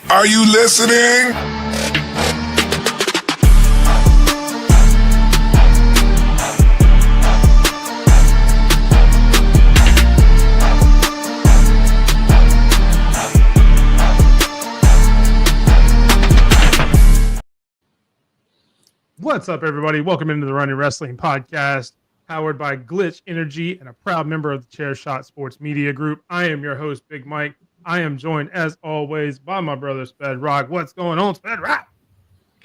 Are you listening? What's up, everybody? Welcome into the Running Wrestling Podcast, powered by Glitch Energy and a proud member of the Chair Shot Sports Media Group. I am your host, Bigmike. I am joined, as always, by my brother, Sped Rock. What's going on, Sped Rock?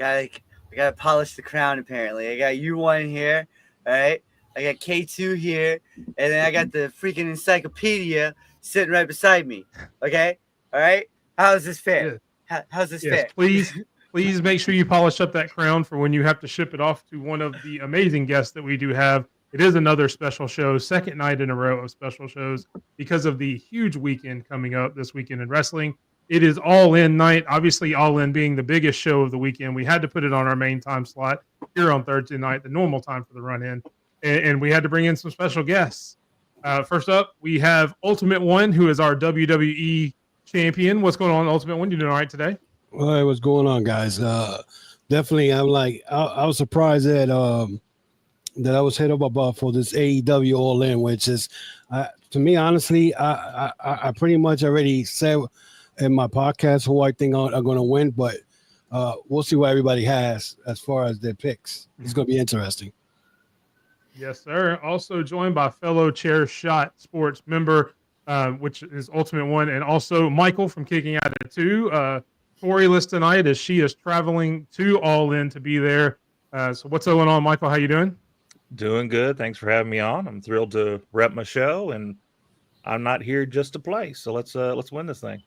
I gotta polish the crown, apparently. I got U1 here, all right? I got K2 here, and then I got the freaking encyclopedia sitting right beside me, okay? All right? How's this fair? How's this fair? Please make sure you polish up that crown for when you have to ship it off to one of the amazing guests that we do have. It is another special show, second night in a row of special shows because of the huge weekend coming up this weekend in wrestling. It is All In night, obviously All In being the biggest show of the weekend. We had to put it on our main time slot here on Thursday night, the normal time for the run-in, and we had to bring in some special guests. First up, we have Ultimate One, who is our WWE champion. What's going on, Ultimate One? You doing all right today? All right, what's going on, guys? Definitely, I was surprised that I was hit up about for this AEW All In, which is, to me, honestly, I pretty much already said in my podcast who I think are going to win, but we'll see what everybody has as far as their picks. It's going to be interesting. Yes, sir. Also joined by fellow Chair Shot Sports member, which is Ultimate One, and also Michael from Kicking Out at 2. Storyless tonight as she is traveling to All In to be there. So what's going on, Michael? How you doing? Doing good. Thanks for having me on. I'm thrilled to rep my show, and I'm not here just to play. So let's win this thing.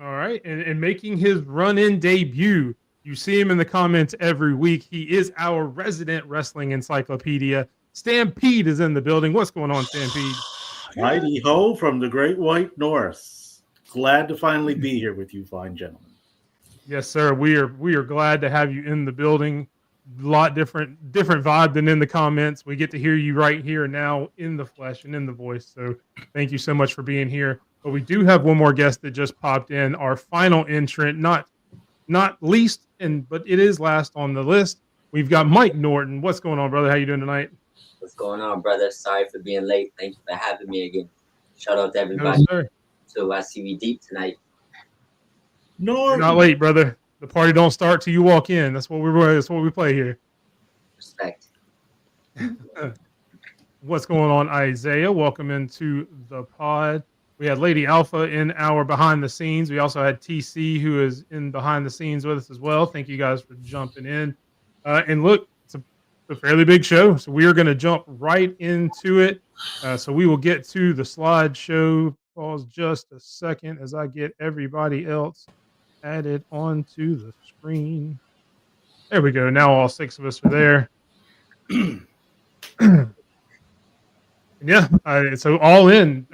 All right, and making his run-in debut. You see him in the comments every week. He is our resident wrestling encyclopedia. Stampede is in the building. What's going on, Stampede? Mighty ho from the Great White North. Glad to finally be here with you, fine gentlemen. Yes, sir. We are glad to have you in the building. A lot different vibe than in the comments. We get to hear you right here now in the flesh and in the voice. So thank you so much for being here. But we do have one more guest that just popped in. Our final entrant, not least, but it is last on the list. We've got Mike Norton. What's going on, brother? How you doing tonight? What's going on, brother? Sorry for being late. Thank you for having me again. Shout out to everybody. No, sir. So I see we deep tonight. No, not late, brother. The party don't start till you walk in. That's what we play here. Respect. What's going on, Isaiah? Welcome into the pod. We had Lady Alpha in our behind the scenes. We also had TC, who is in behind the scenes with us as well. Thank you guys for jumping in. And look, it's a fairly big show, so we are going to jump right into it. So we will get to the slideshow. Pause just a second as I get everybody else added onto the screen. There we go. Now all 6 of us are there. Yeah. So All In.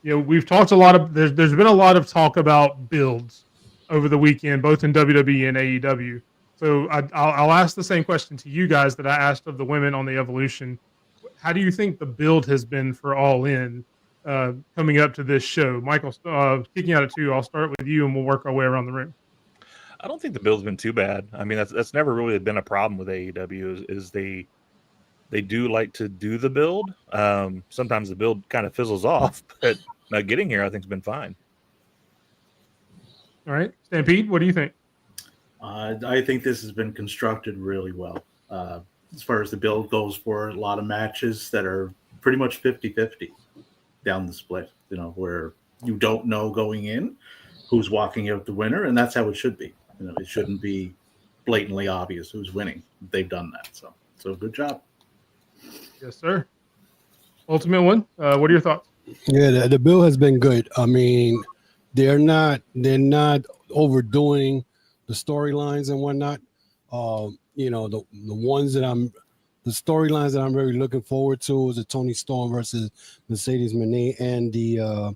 We've talked a lot of. There's been a lot of talk about builds over the weekend, both in WWE and AEW. So I'll ask the same question to you guys that I asked of the women on the Evolution. How do you think the build has been for All In? Coming up to this show, Michael, Kicking Out at 2. I'll start with you, and we'll work our way around the room. I don't think the build's been too bad. I mean, that's never really been a problem with AEW. Is they do like to do the build. Sometimes the build kind of fizzles off, but getting here, I think, has been fine. All right, Stampede, what do you think? I think this has been constructed really well. As far as the build goes, for a lot of matches that are pretty much 50-50. Down the split, where you don't know going in who's walking out the winner, and that's how it should be. It shouldn't be blatantly obvious who's winning. They've done that, so good job. Yes, sir. Ultimate One, what are your thoughts? Yeah, the bill has been good. I mean, they're not overdoing the storylines and whatnot. The ones that the storylines that I'm really looking forward to is the Toni Storm versus Mercedes Moné and the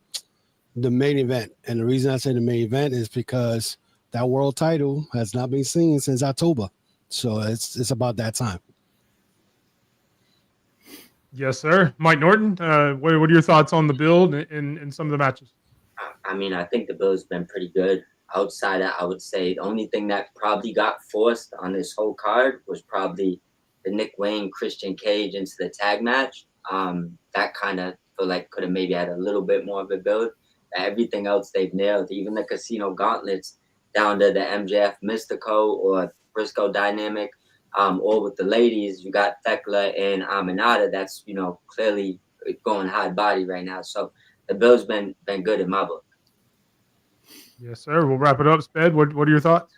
main event. And the reason I say the main event is because that world title has not been seen since October. So it's about that time. Yes, sir. Mike Norton, what are your thoughts on the build and some of the matches? I mean, I think the Bills been pretty good. Outside of, I would say the only thing that probably got forced on this whole card was probably the Nick Wayne Christian Cage into the tag match. That kind of feel like could have maybe had a little bit more of a build. Everything else they've nailed, even the casino gauntlets down to the MJF Mystico or Briscoe dynamic. Or with the ladies, you got Thekla and Aminata. That's clearly going hard body right now. So the Bills been good in my book. Yes, sir. We'll wrap it up. Sped, what are your thoughts?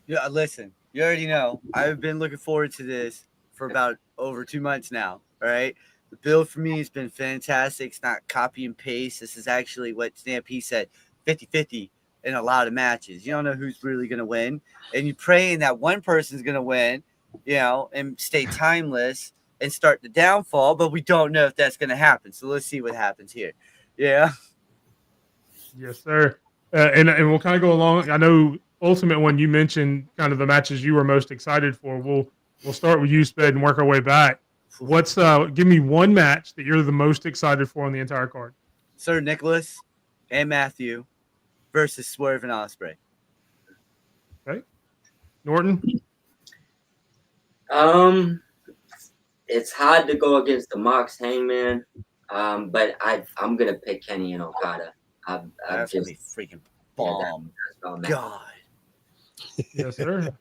Yeah, listen, you already know. I've been looking forward to this for about over 2 months now. All right. The build for me has been fantastic. It's not copy and paste. This is actually what Stampede said 50-50 in a lot of matches. You don't know who's really going to win. And you're praying that one person's going to win, and stay timeless and start the downfall. But we don't know if that's going to happen. So let's see what happens here. Yeah. Yes, sir. And we'll kind of go along. I know Ultimate One, you mentioned kind of the matches you were most excited for. We'll start with you, Sped, and work our way back. What's give me one match that you're the most excited for on the entire card? Sir Nicholas and Matthew versus Swerve and Ospreay. Okay. Norton? It's hard to go against the Mox Hangman, but I'm gonna pick Kenny and Okada. That's gonna be freaking bomb. God. Yes, sir.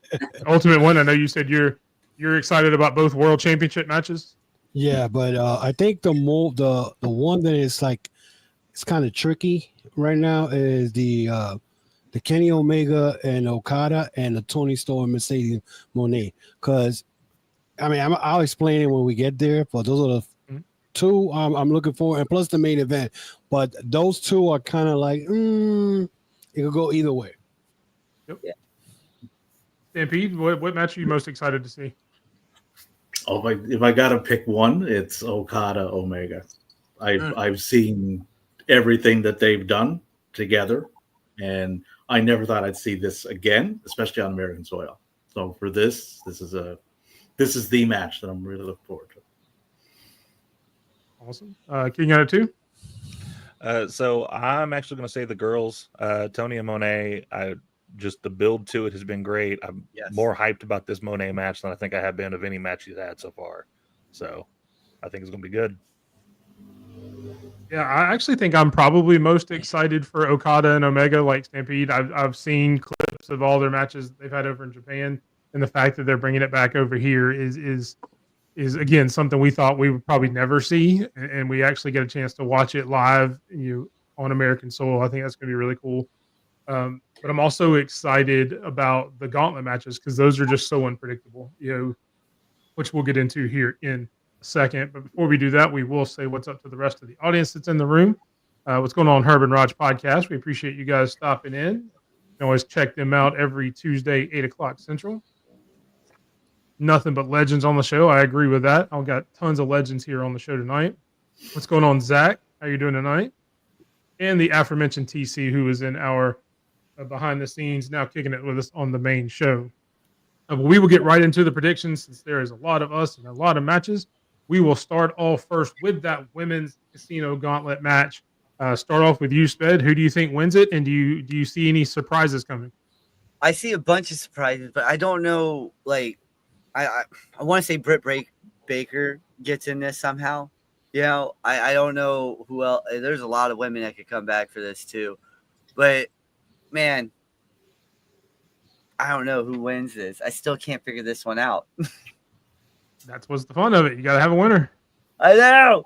Ultimate One, I know you said you're excited about both world championship matches. Yeah, but I think the one that is like it's kind of tricky right now is the Kenny Omega and Okada and the Toni Storm and Mercedes Monet. Because I mean, I'll explain it when we get there. But those are the two I'm looking for, and plus the main event. But those two are kind of like it could go either way. Yep. Yeah. Stampede, what match are you most excited to see? Oh, if I gotta pick one, it's Okada Omega. I've seen everything that they've done together, and I never thought I'd see this again, especially on American soil. So for this is the match that I'm really looking forward to. Awesome. King out of two. So I'm actually going to say the girls, Toni and Monet. Just the build to it has been great. I'm more hyped about this Monet match than I think I have been of any match he's had so far. So I think it's going to be good. Yeah, I actually think I'm probably most excited for Okada and Omega, like Stampede. I've seen clips of all their matches they've had over in Japan, and the fact that they're bringing it back over here is again something we thought we would probably never see, and we actually get a chance to watch it live, on American soil. I think that's going to be really cool. But I'm also excited about the gauntlet matches because those are just so unpredictable, which we'll get into here in a second. But before we do that, we will say what's up to the rest of the audience that's in the room. What's going on, Herb and Raj podcast? We appreciate you guys stopping in. You can always check them out every Tuesday, 8 o'clock Central. Nothing but legends on the show. I agree with that. I've got tons of legends here on the show tonight. What's going on, Zach? How you doing tonight? And the aforementioned TC, who is in our behind the scenes, now kicking it with us on the main show. We will get right into the predictions since there is a lot of us and a lot of matches. We will start off first with that women's casino gauntlet match. Start off with you, Sped. Who do you think wins it, and do you see any surprises coming? I see a bunch of surprises, but I don't know. Like, I want to say Britt Baker gets in this somehow. I don't know who else. There's a lot of women that could come back for this too, but man, I don't know who wins this. I still can't figure this one out. That's what's the fun of it. You got to have a winner. I know.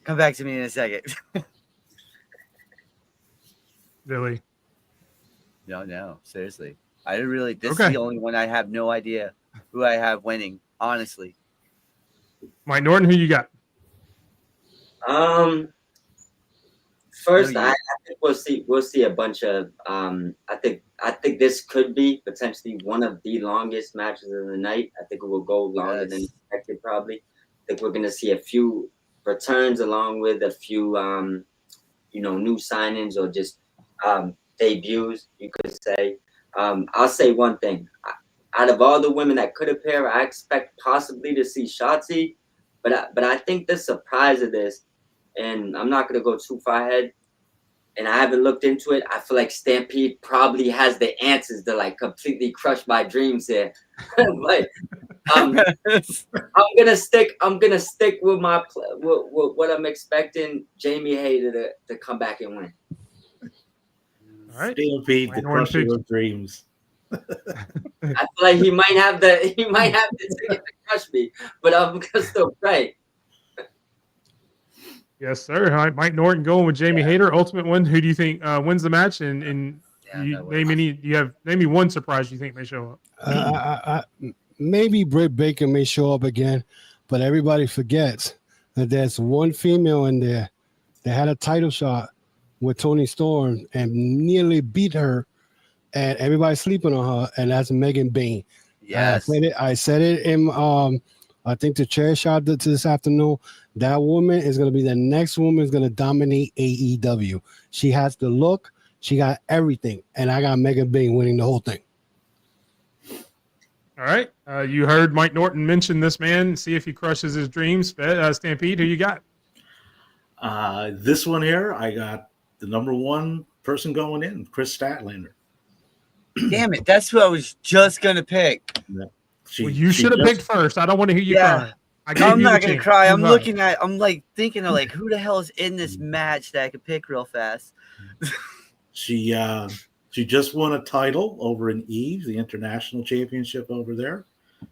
Come back to me in a second. Really? No, seriously. I really. This is the only one I have no idea who I have winning. Honestly. Mike Norton, who you got? First, I think we'll see a bunch of. I think this could be potentially one of the longest matches of the night. I think it will go longer than expected. Probably. I think we're going to see a few returns along with a few, new signings or just debuts. You could say. I'll say one thing. Out of all the women that could appear, I expect possibly to see Shotzi, but I think the surprise of this and I'm not gonna go too far ahead. And I haven't looked into it. I feel like Stampede probably has the answers to like completely crush my dreams here. But I'm gonna stick with my with what I'm expecting Jamie Hayter to come back and win. All right. Stampede, the crusher of dreams. I feel like he might have the ticket to crush me, but I'm gonna still pray. Yes, sir. All right, Mike Norton going with Jamie Hayter, Ultimate one. Who do you think wins the match? And name me one surprise you think may show up. Maybe Britt Baker may show up again, but everybody forgets that there's one female in there that had a title shot with Toni Storm and nearly beat her, and everybody's sleeping on her, and that's Megan Bain. Yes. I said it in I think the chair shot this afternoon. That woman is going to be the next woman is going to dominate AEW. She has the look. She got everything. And I got Megan Bain winning the whole thing. All right. You heard Mike Norton mention this man. See if he crushes his dreams. Stampede, who you got? This one here, I got the number one person going in, Chris Statlander. Damn it. That's who I was just going to pick. Yeah. You should have picked first. I don't want to hear you cry. I'm not going to cry. I'm like thinking of like, who the hell is in this match that I could pick real fast? She just won a title over in Eve, the international championship over there.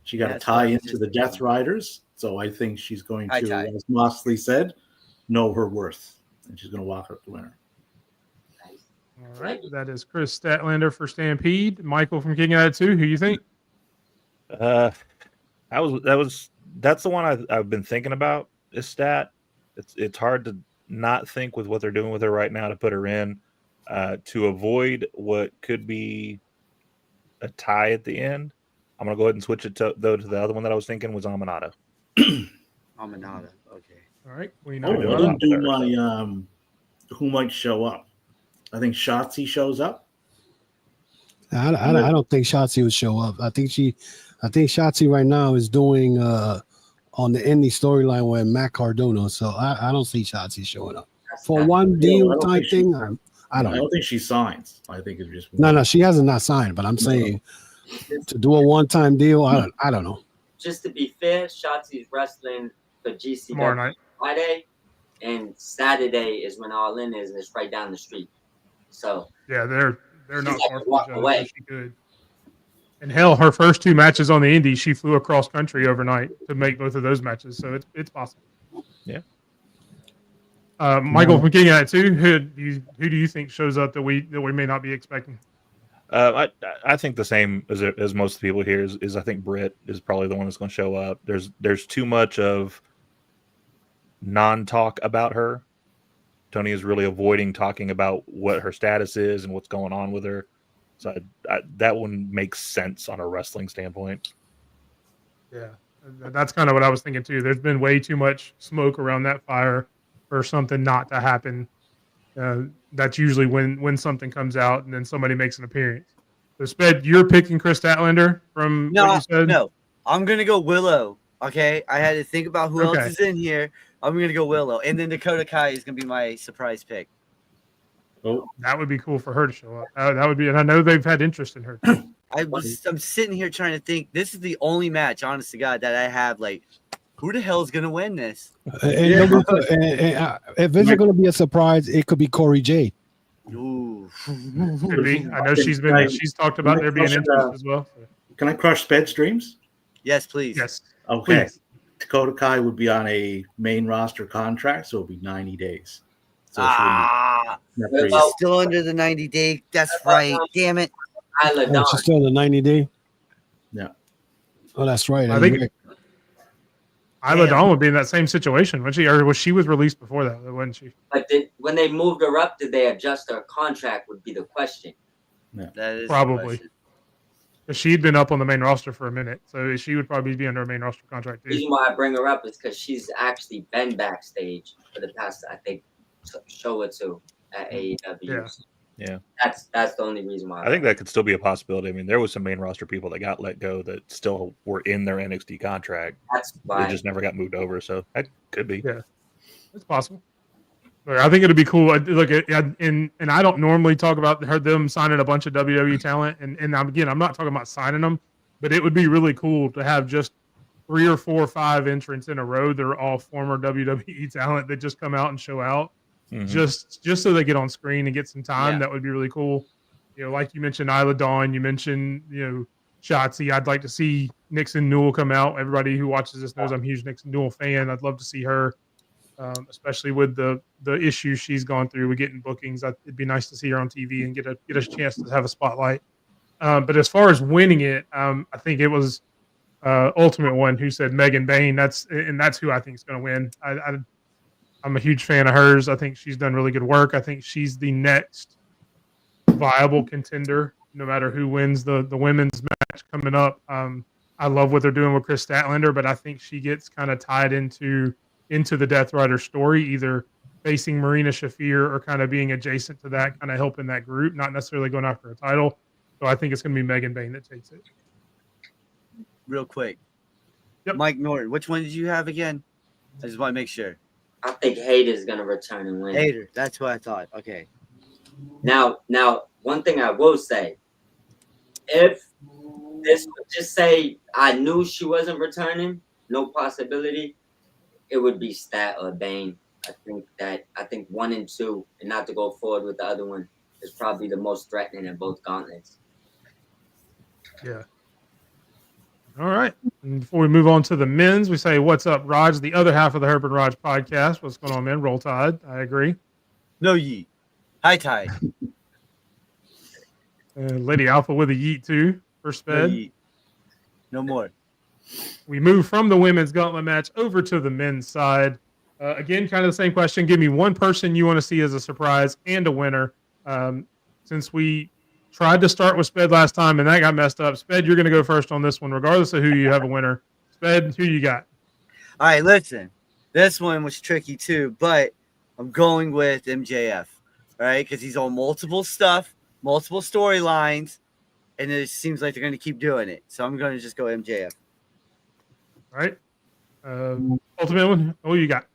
She got a tie into the Death Riders. So I think she's going to, as Moxley said, know her worth. And she's going to walk up the winner. All right. That is Chris Statlander for Stampede. Michael from King of Attitude. Who you think? That's the one I've been thinking about. Is Stat. It's hard to not think with what they're doing with her right now to put her in to avoid what could be a tie at the end. I'm gonna go ahead and switch it to the other one that I was thinking was Amanada. Amanada, okay. All right. I didn't do my who might show up. I think Shotzi shows up. I don't think Shotzi would show up. I think Shotzi right now is doing on the indie storyline with Matt Cardona. So I don't see Shotzi showing up for one deal type thing. I don't think she signs. I think it's just no. She hasn't not signed, but I'm saying to do a one-time deal. I don't know. Just to be fair, Shotzi's wrestling for GC tomorrow night, Friday, and Saturday is when All In is, and it's right down the street. So yeah, they're not far from each other. Away. She could. And hell, her first two matches on the Indies, she flew across country overnight to make both of those matches. So it's possible. Yeah. Michael from King of Attitude, who do you think shows up that we may not be expecting? I think the same as most people here is I think Britt is probably the one that's going to show up. There's too much of non-talk about her. Toni is really avoiding talking about what her status is and what's going on with her. So that one makes sense on a wrestling standpoint. Yeah, that's kind of what I was thinking too. There's been way too much smoke around that fire for something not to happen. That's usually when something comes out and then somebody makes an appearance. So, Sped, you're picking Chris Statlander from what you said? No, I'm going to go Willow, okay? I had to think about who else is in here. I'm going to go Willow. And then Dakota Kai is going to be my surprise pick. Oh, that would be cool for her to show up. That would be, and I know they've had interest in her too. I'm sitting here trying to think. This is the only match, honest to God, that I have like, who the hell is going to win this? If it's going to be a surprise, it could be Corey Jade. Ooh. Could be. I know she's talked about there being interest as well. Can I crush Sped's dreams? Yes, please. Yes. Okay. Please. Dakota Kai would be on a main roster contract, so it'll be 90 days. So she's still under the 90-day. That's right. Damn it. She's still in the 90-day? Yeah. Oh, that's right. I think Isla Dawn would be in that same situation, wouldn't she? Or she was released before that, wasn't she? But when they moved her up, did they adjust her contract would be the question. Yeah. That is probably. She'd been up on the main roster for a minute, so she would probably be under a main roster contract. The reason why I bring her up is because she's actually been backstage for the past, I think, show or two at AEW. Yeah. That's the only reason why. I think that could still be a possibility. I mean, there was some main roster people that got let go that still were in their NXT contract. That's why they just never got moved over. So that could be. Yeah, it's possible. Look, I think it'd be cool. Look, and I don't normally talk about them signing a bunch of WWE talent, and I'm not talking about signing them, but it would be really cool to have just 3 or 4 or 5 entrants in a row. They're all former WWE talent that just come out and show out, just so they get on screen and get some time. That would be really cool. Like you mentioned, Isla Dawn. You mentioned Shotzi. I'd like to see Nixon Newell come out. Everybody who watches this knows I'm a huge Nixon Newell fan. I'd love to see her. Especially with the issues she's gone through with getting bookings. It'd be nice to see her on TV and get a chance to have a spotlight. But as far as winning it, I think it was Ultimate One who said Megan Bayne. That's who I think is going to win. I'm a huge fan of hers. I think she's done really good work. I think she's the next viable contender, no matter who wins the women's match coming up. I love what they're doing with Chris Statlander, but I think she gets kind of tied into the Death Rider story, either facing Marina Shafir or kind of being adjacent to that, kind of helping that group, not necessarily going after a title. So I think it's going to be Megan Bayne that takes it. Real quick. Yep. Mike Norton, which one did you have again? I just want to make sure. I think Hayter's going to return and win. Hayter, that's what I thought. Okay. Now, one thing I will say, if this would just say I knew she wasn't returning, no possibility, it would be Stat or Bane. I think 1 and 2, and not to go forward with the other one, is probably the most threatening in both gauntlets. Yeah. All right. And before we move on to the men's, we say, what's up, Raj? The other half of the Herb and Raj podcast. What's going on, man? Roll Tide. I agree. No yeet. High tide. Lady Alpha with a yeet, too, for Sped. No yeet. No more. We move from the women's gauntlet match over to the men's side. Again, kind of the same question. Give me one person you want to see as a surprise and a winner. Since we tried to start with Sped last time and that got messed up, Sped, you're going to go first on this one, regardless of who you have a winner. Sped, who you got? All right, listen. This one was tricky too, but I'm going with MJF, all right? Because he's on multiple multiple storylines, and it seems like they're going to keep doing it. So I'm going to just go MJF. All right. Ultimate one, who you got?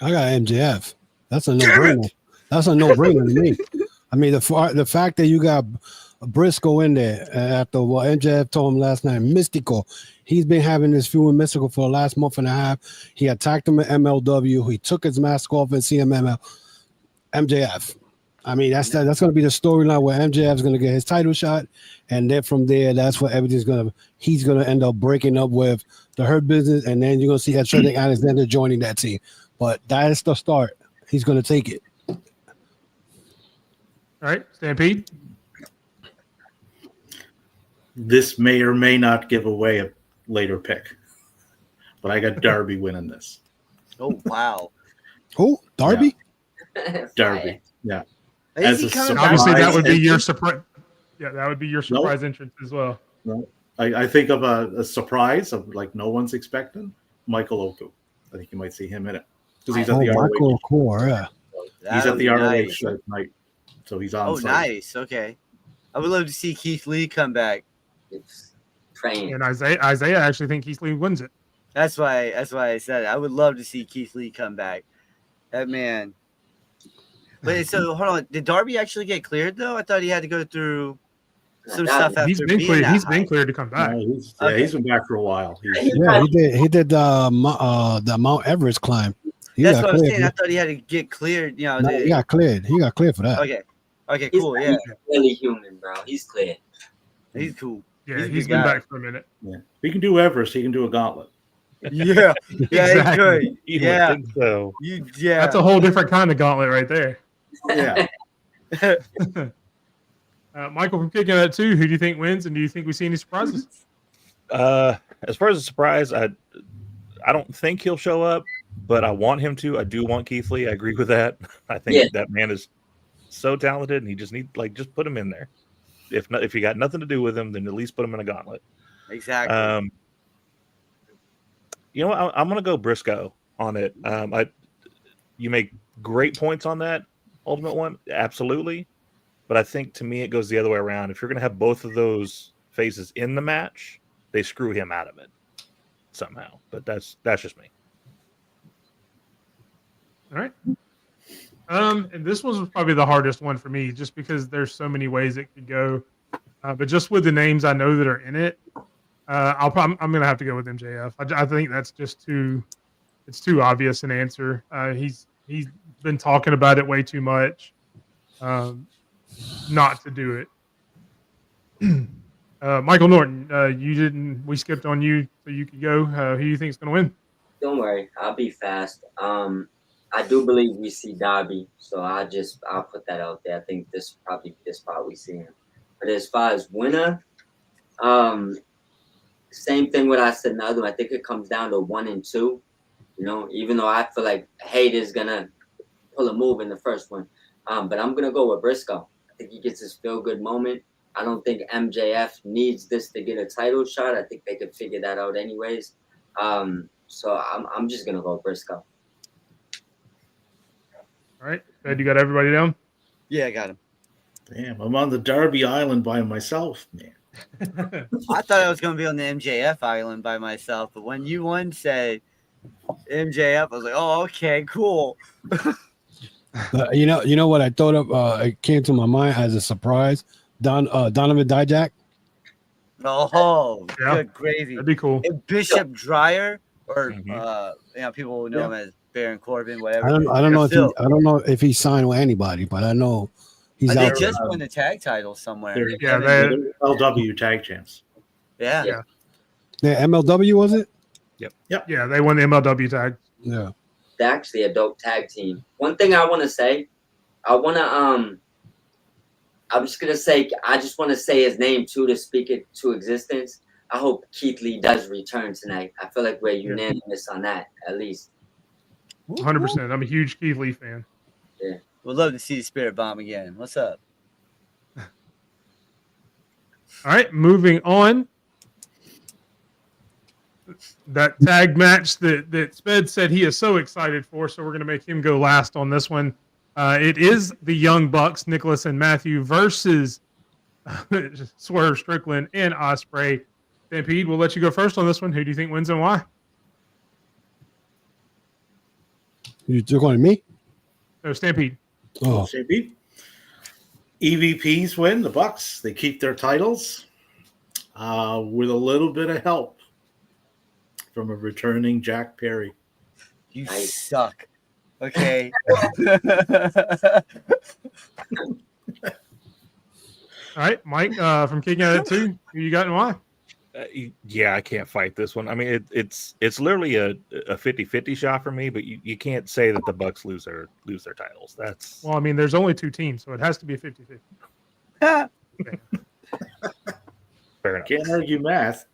I got MJF. That's a no-brainer. That's a no-brainer to me. I mean, the fact that you got Briscoe in there after what MJF told him last night, Mystical. He's been having this feud with Mystical for the last month and a half. He attacked him at MLW. He took his mask off at CMML. MJF. I mean, that's going to be the storyline where MJF is going to get his title shot, and then from there, that's where everything's going to. He's going to end up breaking up with the Hurt Business, and then you're going to see Cedric Alexander joining that team. But that is the start. He's going to take it. All right, Stampede. This may or may not give away a later pick, but I got Darby winning this. Oh, wow. Who? Darby? Yeah. Darby. Yeah. Is he a coming surprise Obviously, that would be entrance. your surprise. Yeah, that would be your surprise entrance as well. No. I think of a surprise of like no one's expecting Michael Oku. I think you might see him in it because he's at the Michael ROH. Core, yeah. He's at the ROH nice. tonight, so he's on. Oh, site. nice. Okay. I would love to see Keith Lee come back. It's praying. And Isaiah actually think Keith Lee wins it. That's why I said it. I would love to see Keith Lee come back. That man. But so hold on. Did Darby actually get cleared though? I thought he had to go through some stuff after He's been being cleared. that He's high. been cleared to come back. No, he's been back for a while. Yeah, he did the Mount Everest climb. That's what I'm saying. I thought he had to get cleared. You know, No, he got cleared. He got cleared for that. Okay, He's cool. Yeah, really human, bro. He's clear. he's cool. Yeah, He's a he's good been guy. back for a minute. Yeah. If he can do Everest, he can do a gauntlet. Yeah, yeah, Exactly. he could. Yeah, So yeah. That's a whole different kind of gauntlet right there. Yeah. Michael, from kicking that too, who do you think wins, and do you think we see any surprises? as far as a surprise, I don't think he'll show up, but I want him to. I do want Keith Lee. I agree with that. I think that man is so talented, and he just just put him in there. If you got nothing to do with him, then at least put him in a gauntlet. Exactly. You know what? I'm going to go Briscoe on it. You make great points on that Ultimate One, absolutely. But I think to me it goes the other way around. If you're going to have both of those faces in the match, they screw him out of it somehow. But that's just me. All right. And this was probably the hardest one for me, just because there's so many ways it could go. But just with the names I know that are in it, I'm gonna have to go with MJF. I think that's just too. It's too obvious an answer. He's been talking about it way too much, not to do it. Michael Norton, you didn't. We skipped on you, so you could go. Who do you think is going to win? Don't worry, I'll be fast. I do believe we see Darby, so I'll put that out there. I think this will probably be the spot we see him. But as far as winner, same thing what I said in the other one. I think it comes down to 1 and 2. Even though I feel like Hayter's gonna pull a move in the first one, but I'm gonna go with Briscoe. I think he gets his feel-good moment. I don't think MJF needs this to get a title shot. I think they could figure that out anyways. So I'm just gonna go Briscoe. All right, Ed, you got everybody down? Yeah, I got him. Damn, I'm on the Darby Island by myself, man. I thought I was going to be on the MJF island by myself, but when you said MJF, I was like, oh, okay, cool. You know what I thought of? It came to my mind as a surprise. Donovan Dijak. Oh, Yeah. good gravy. That'd be cool. And Bishop Dreyer, or Mhm. people will know him as Baron Corbin, whatever. I don't know if he signed with anybody, but I know he's They out. just won the tag title somewhere. They're LW tag champs. Yeah. Yeah, MLW was it? Yeah, they won the MLW tag. Yeah. They're actually a dope tag team. One thing I want to say, I just want to say his name too to speak it to existence. I hope Keith Lee does return tonight. I feel like we're unanimous on that, at least. 100%. I'm a huge Keith Lee fan. Yeah. We'd love to see the Spirit Bomb again. What's up? All right, moving on. That tag match that Sped said he is so excited for, so we're going to make him go last on this one. It is the Young Bucks, Nicholas and Matthew, versus Swerve Strickland and Ospreay. Stampede, we'll let you go first on this one. Who do you think wins and why? You're going to me? No, Stampede. Oh, JB. EVPs win. The Bucks. They keep their titles with a little bit of help from a returning Jack Perry. You Nice. suck. Okay. All right, Mike from Kicking At It 2. Who you got and why? Yeah, I can't fight this one. I mean, it's literally a 50-50 shot for me, but you can't say that the Bucks lose their titles. That's Well, I mean, there's only 2 teams, so it has to be a 50-50. fair enough. Can't argue math.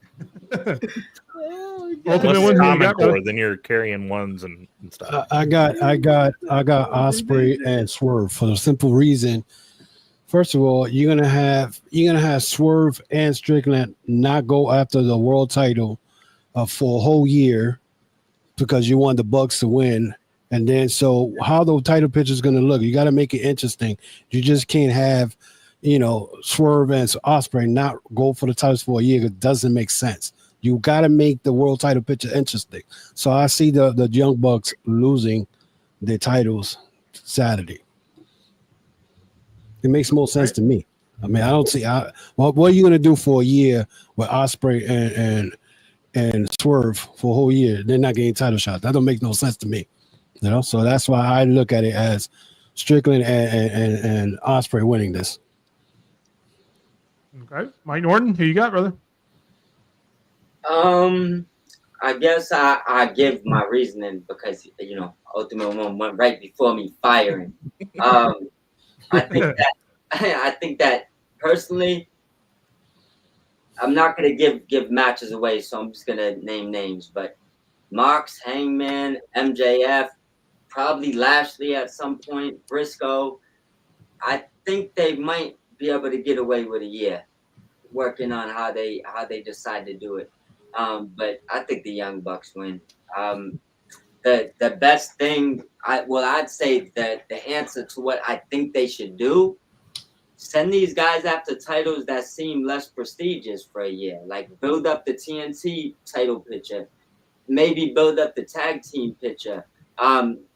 Ultimate Unless one, it's who you Common got, Core, brother? then you're carrying ones and stuff. I got Ospreay and Swerve for the simple reason. First of all, you're gonna have Swerve and Strickland not go after the world title for a whole year because you want the Bucks to win. And then, so how the title picture is going to look? You got to make it interesting. You just can't have, Swerve and Ospreay not go for the titles for a year. It doesn't make sense. You got to make the world title picture interesting. So I see the Young Bucks losing their titles Saturday. It makes more sense to me. I mean, I don't see what are you going to do for a year with Ospreay and Swerve for a whole year? They're not getting title shots. That don't make no sense to me. So that's why I look at it as Strickland and Ospreay winning this. Okay, Mike Norton, who you got, brother? I guess I give my reasoning because Ultimate One went right before me firing. I think that personally, I'm not gonna give matches away, so I'm just gonna name names. But Mox, Hangman, MJF, probably Lashley at some point, Briscoe. I think they might be able to get away with a year, working on how they decide to do it. But I think the Young Bucks win. The best thing, I'd say that the answer to what I think they should do, send these guys after titles that seem less prestigious for a year. Like build up the TNT title picture, maybe build up the tag team picture.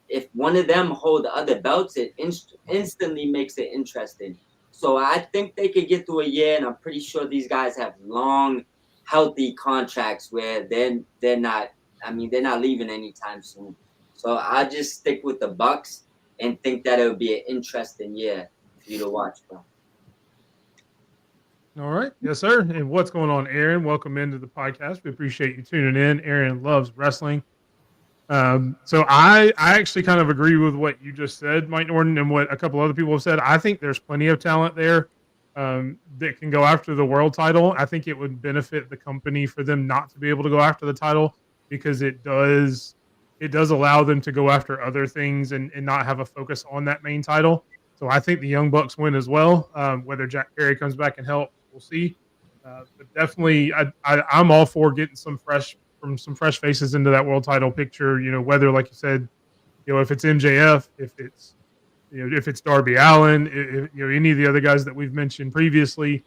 if one of them hold the other belts, it instantly makes it interesting. So I think they could get through a year, and I'm pretty sure these guys have long, healthy contracts where they're not. I mean, they're not leaving anytime soon. So I just stick with the Bucks and think that it would be an interesting year for you to watch, bro. All right. Yes, sir. And what's going on, Aaron? Welcome into the podcast. We appreciate you tuning in. Aaron loves wrestling. So I actually kind of agree with what you just said, Mike Norton, and what a couple other people have said. I think there's plenty of talent there that can go after the world title. I think it would benefit the company for them not to be able to go after the title, because it does allow them to go after other things and not have a focus on that main title. So I think the Young Bucks win as well. Whether Jack Perry comes back and help, we'll see. But definitely, I'm all for getting some fresh faces into that world title picture. You know, whether, like you said, you know, if it's MJF, if it's Darby Allin, any of the other guys that we've mentioned previously.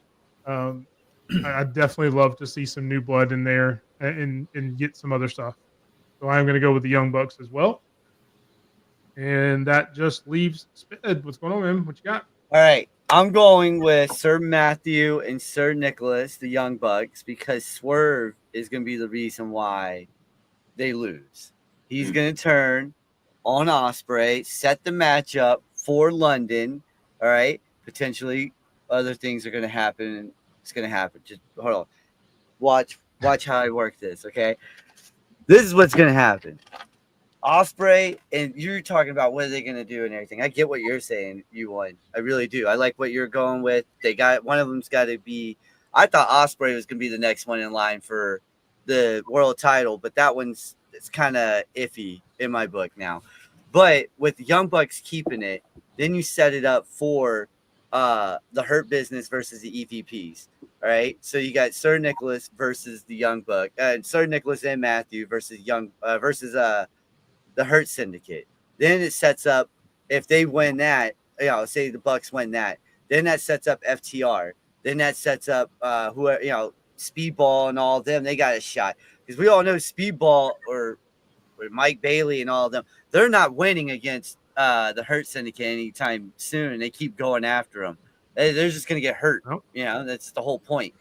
I'd definitely love to see some new blood in there and get some other stuff. So I'm going to go with the Young Bucks as well. And that just leaves Sped. What's going on, man? What you got? All right. I'm going with Sir Matthew and Sir Nicholas, the Young Bucks, because Swerve is going to be the reason why they lose. He's going to turn on Ospreay, set the match up for London. All right. Potentially other things are going to happen. And it's going to happen. Just hold on. Watch how I work this. Okay. This is what's going to happen. Ospreay, and you're talking about what are they going to do and everything. I get what you're saying, you won. I really do. I like what you're going with. They got one of them's got to be. I thought Ospreay was going to be the next one in line for the world title, but that one's it's kind of iffy in my book now. But with the Young Bucks keeping it, then you set it up for the Hurt Business versus the EVPs. All right, so you got Sir Nicholas versus the Young Buck, Sir Nicholas and Matthew versus the Hurt Syndicate. Then it sets up, if they win that, say the Bucks win that, then that sets up FTR. Then that sets up Speedball and all of them. They got a shot, because we all know Speedball or Mike Bailey and all of them, they're not winning against the Hurt Syndicate anytime soon. They keep going after them. They're just gonna get hurt. Nope. That's the whole point.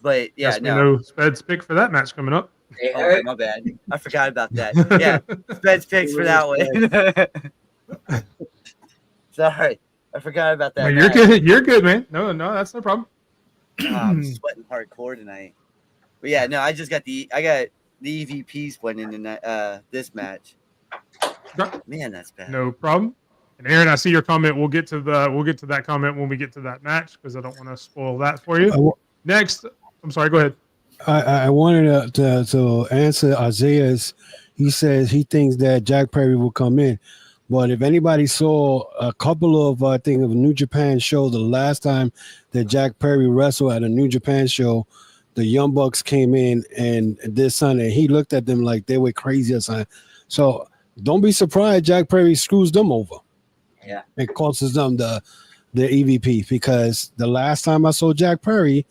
But yeah, yes, we know Sped's pick for that match coming up. Oh, my bad. I forgot about that. Yeah, Sped's picks for that one. Sorry, I forgot about that. No, you're good. You're good, man. No, that's no problem. I'm sweating hardcore tonight. But yeah, no, I got the EVPs winning in this match. Man, that's bad. No problem. And Aaron, I see your comment. We'll get to that comment when we get to that match, because I don't want to spoil that for you. Next, I'm sorry. Go ahead. I wanted to answer Isaiah's. He says he thinks that Jack Perry will come in, but if anybody saw a couple of a New Japan show, the last time that Jack Perry wrestled at a New Japan show, the Young Bucks came in and this Sunday he looked at them like they were crazy or something. So don't be surprised Jack Perry screws them over. Yeah, and causes them the EVP, because the last time I saw Jack Perry,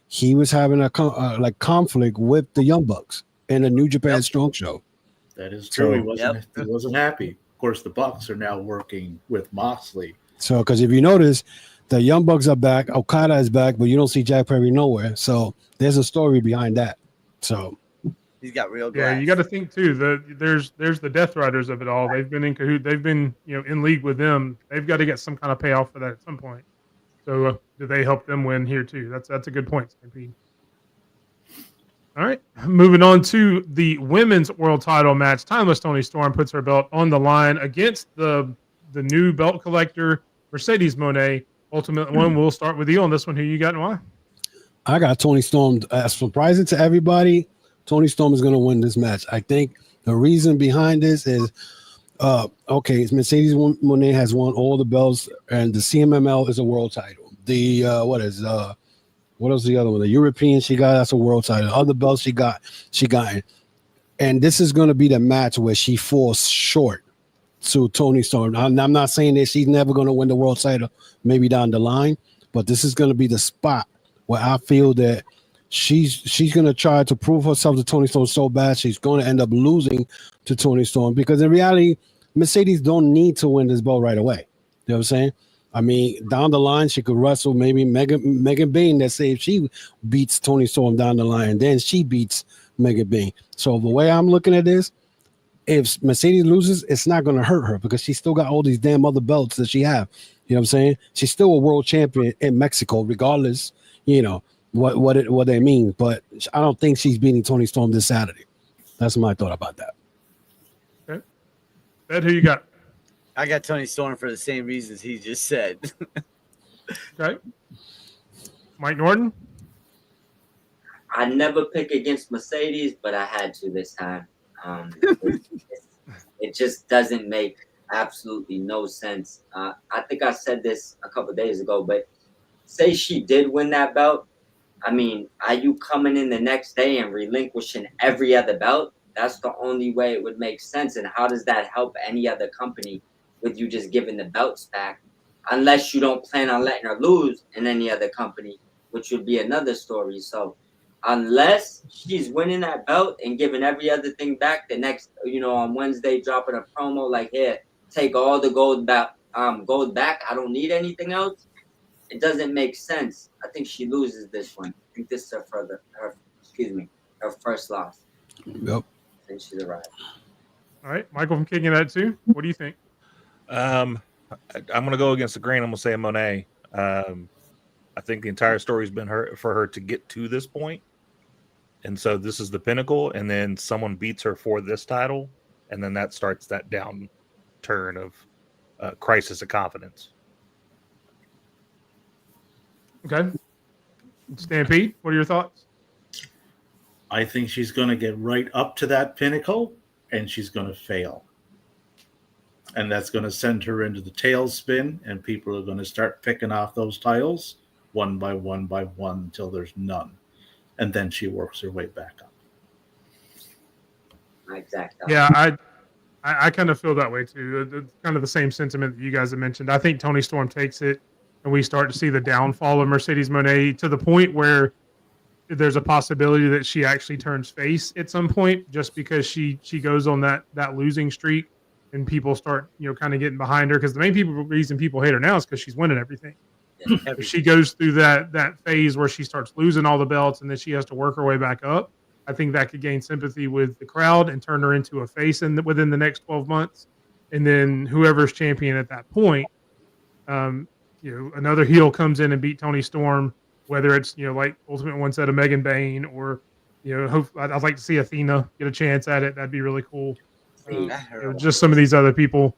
he was having a conflict with the Young Bucks in a New Japan Strong Show. That is true. He wasn't happy. Of course, the Bucks are now working with Moxley. So, because if you notice, the Young Bucks are back, Okada is back, but you don't see Jack Perry nowhere. So there's a story behind that. So he's got real grass. Yeah, you got to think too. There's the Death Riders of it all. They've been in cahoot. They've been in league with them. They've got to get some kind of payoff for that at some point. So do they help them win here too? That's a good point, Stampede. All right, moving on to the women's world title match. Timeless Toni Storm puts her belt on the line against the new belt collector, Mercedes Moné. Ultimate one. We'll start with you on this one. Who you got and why? I got Toni Storm. Surprising to everybody, Toni Storm is going to win this match. I think the reason behind this is, Mercedes Moné has won all the belts, and the CMML is a world title. The what was the other one? The European she got, that's a world title. Other belts she got it. And this is going to be the match where she falls short to Toni Storm. I'm not saying that she's never going to win the world title, maybe down the line, but this is going to be the spot where I feel that she's going to try to prove herself to Toni Storm so bad she's going to end up losing to Toni Storm, because in reality, Mercedes don't need to win this belt right away. You know what I'm saying? I mean, down the line, she could wrestle maybe Megan Bain. Let's say if she beats Toni Storm down the line, and then she beats Megan Bain. So the way I'm looking at this, if Mercedes loses, it's not going to hurt her because she still got all these damn other belts that she have. You know what I'm saying? She's still a world champion in Mexico, regardless, you know, what they mean. But I don't think she's beating Toni Storm this Saturday. That's my thought about that. Okay. Ed, who you got? I got Toni Storm for the same reasons he just said. Okay. Mike Norton? I never pick against Mercedes, but I had to this time. It just doesn't make absolutely no sense. I think I said this a couple days ago, but say she did win that belt. I mean, are you coming in the next day and relinquishing every other belt? That's the only way it would make sense. And how does that help any other company with you just giving the belts back? Unless you don't plan on letting her lose in any other company, which would be another story. So unless she's winning that belt and giving every other thing back the next, on Wednesday, dropping a promo like, here, take all the gold back. I don't need anything else. It doesn't make sense. I think she loses this one. I think this is her first loss. Yep. I think she's arrived. All right. Michael from Kicking That too. What do you think? I'm going to go against the grain. I'm going to say Monet. I think the entire story's been for her to get to this point. And so this is the pinnacle. And then someone beats her for this title. And then that starts that downturn of crisis of confidence. Okay. Stampede, what are your thoughts? I think she's going to get right up to that pinnacle, and she's going to fail. And that's going to send her into the tailspin, and people are going to start picking off those titles one by one until there's none. And then she works her way back up. Exactly. Yeah, I kind of feel that way too. It's kind of the same sentiment that you guys have mentioned. I think Toni Storm takes it, and we start to see the downfall of Mercedes Moné to the point where there's a possibility that she actually turns face at some point, just because she goes on that losing streak, and people start kind of getting behind her. Because the main reason people hate her now is because she's winning everything. If she goes through that phase where she starts losing all the belts and then she has to work her way back up, I think that could gain sympathy with the crowd and turn her into a face within the next 12 months. And then whoever's champion at that point, another heel comes in and beat Toni Storm, whether it's, like Ultimate One said, a Megan Bain, or, I'd like to see Athena get a chance at it. That'd be really cool. Just some of these other people.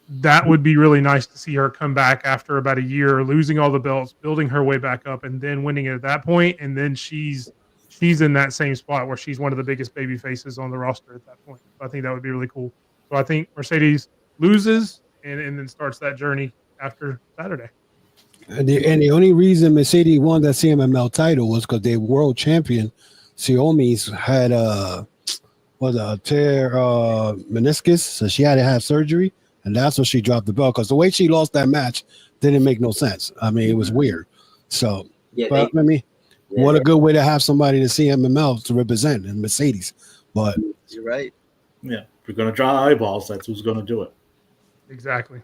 That would be really nice to see her come back after about a year, losing all the belts, building her way back up, and then winning it at that point. And then she's in that same spot where she's one of the biggest baby faces on the roster at that point. So I think that would be really cool. So I think Mercedes loses and then starts that journey after Saturday. And the only reason Mercedes won that CMLL title was because their world champion, Xiaomi's, had a tear meniscus, so she had to have surgery. And that's when she dropped the belt, because the way she lost that match didn't make no sense. I mean, it was weird. So, what a good way to have somebody to CMML to represent in Mercedes. But you're right. Yeah, if you're going to draw eyeballs, that's who's going to do it. Exactly.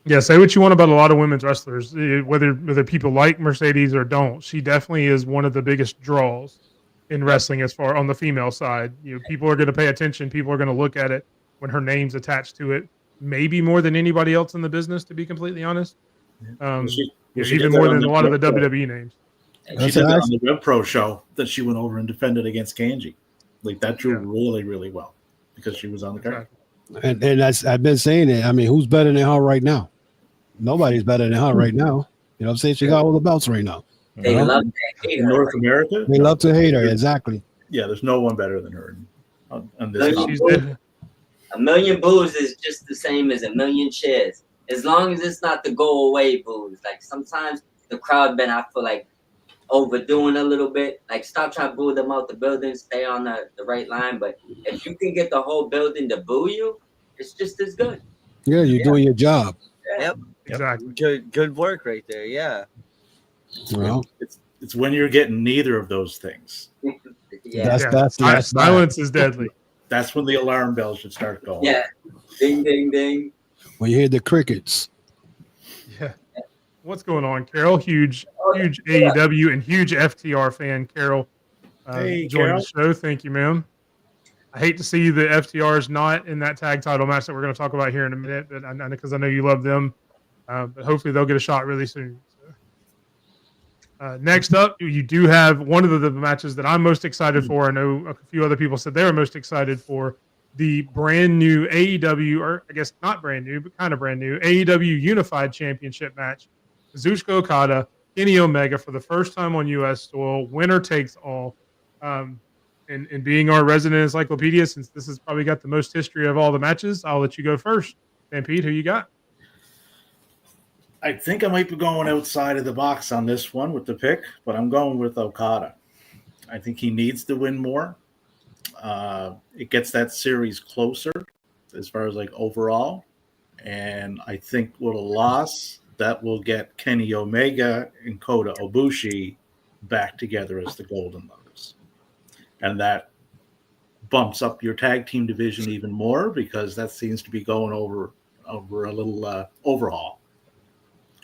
Yeah, say what you want about a lot of women's wrestlers, whether people like Mercedes or don't. She definitely is one of the biggest draws in wrestling as far on the female side. People are going to pay attention. People are going to look at it when her name's attached to it, maybe more than anybody else in the business, to be completely honest. Even more than a lot of the WWE names. She did that on the Web Pro show that she went over and defended against Kanji. Like, that drew really, really well because she was on the card. And I've been saying it. I mean, who's better than her right now? Nobody's better than her right now. You know what I'm saying? She got all the belts right now. They love to hate her. In North America? They love to hate her, exactly. Yeah, there's no one better than her. On this a million boos is just the same as a million cheers. As long as it's not the go away boos. Like, sometimes the crowd been, I feel like, overdoing a little bit. Like, stop trying to boo them out the building, stay on the right line. But if you can get the whole building to boo you, it's just as good. Yeah, you're doing your job. Yep. Exactly. Good work right there. Yeah. Well, it's when you're getting neither of those things. Yeah. That's silence is deadly. That's when the alarm bells should start going. Yeah. Ding, ding, ding. When you hear the crickets. Yeah. What's going on, Carol? Huge Yeah. AEW and huge FTR fan, Carol. Hey, joining Carol. the show. Thank you, ma'am. I hate to see the FTRs not in that tag title match that we're going to talk about here in a minute, but because I know you love them. But hopefully they'll get a shot really soon. So, next up, you do have one of the matches that I'm most excited for. I know a few other people said they were most excited for the brand new AEW, or I guess not brand new, but kind of brand new AEW Unified Championship match. Kazuchika Okada, Kenny Omega for the first time on U.S. soil. Winner takes all. And being our resident encyclopedia, since this has probably got the most history of all the matches, I'll let you go first. Stampede, who you got? I think I might be going outside of the box on this one with the pick, but I'm going with Okada. I think he needs to win more. It gets that series closer as far as like overall. And I think with a loss, that will get Kenny Omega and Kota Ibushi back together as the Golden Lovers. And that bumps up your tag team division even more because that seems to be going over a little overhaul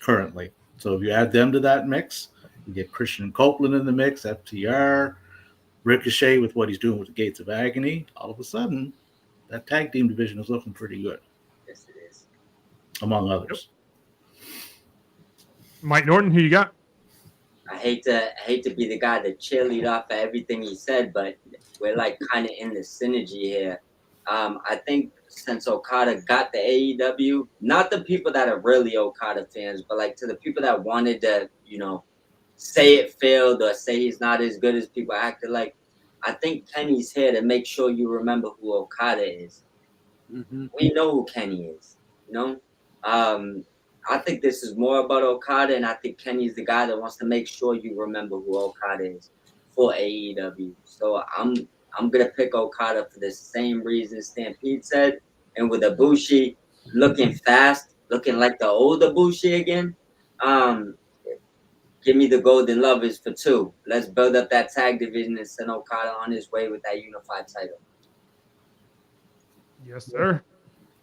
currently. So if you add them to that mix, you get Christian Copeland in the mix, FTR, Ricochet with what he's doing with the Gates of Agony. All of a sudden, that tag team division is looking pretty good. Yes, it is. Among others. Mike Norton, who you got? I hate to be the guy that cheerlead off of everything he said, but we're like kind of in the synergy here. I think since Okada got the AEW, not the people that are really Okada fans, but like to the people that wanted to, say it failed or say he's not as good as people acted like, I think Kenny's here to make sure you remember who Okada is. Mm-hmm. We know who Kenny is, I think this is more about Okada, and I think Kenny's the guy that wants to make sure you remember who Okada is for AEW. So I'm gonna pick Okada for the same reason Stampede said, and with Ibushi looking fast, looking like the old Ibushi again. Give me the Golden Lovers for 2. Let's build up that tag division and send Okada on his way with that unified title. Yes, sir.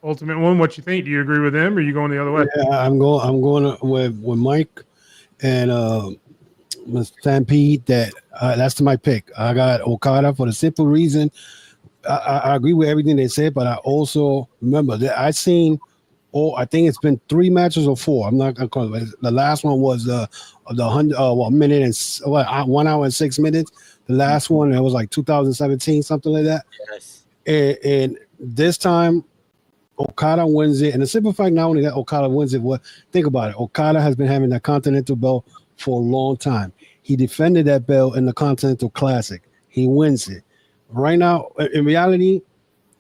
Ultimate One, what you think? Do you agree with them, or are you going the other way? Yeah, I'm going with Mike and Stampede. That's my pick. I got Okada for the simple reason. I agree with everything they said, but I also remember that I think it's been 3 matches or 4. I'm not gonna call it. The last one was the 1 1 hour and 6 minutes. The last one, it was like 2017, something like that. Yes. And this time, Okada wins it. And the simple fact, not only that Okada wins it, think about it. Okada has been having that Continental belt for a long time. He defended that belt in the Continental Classic. He wins it. Right now, in reality,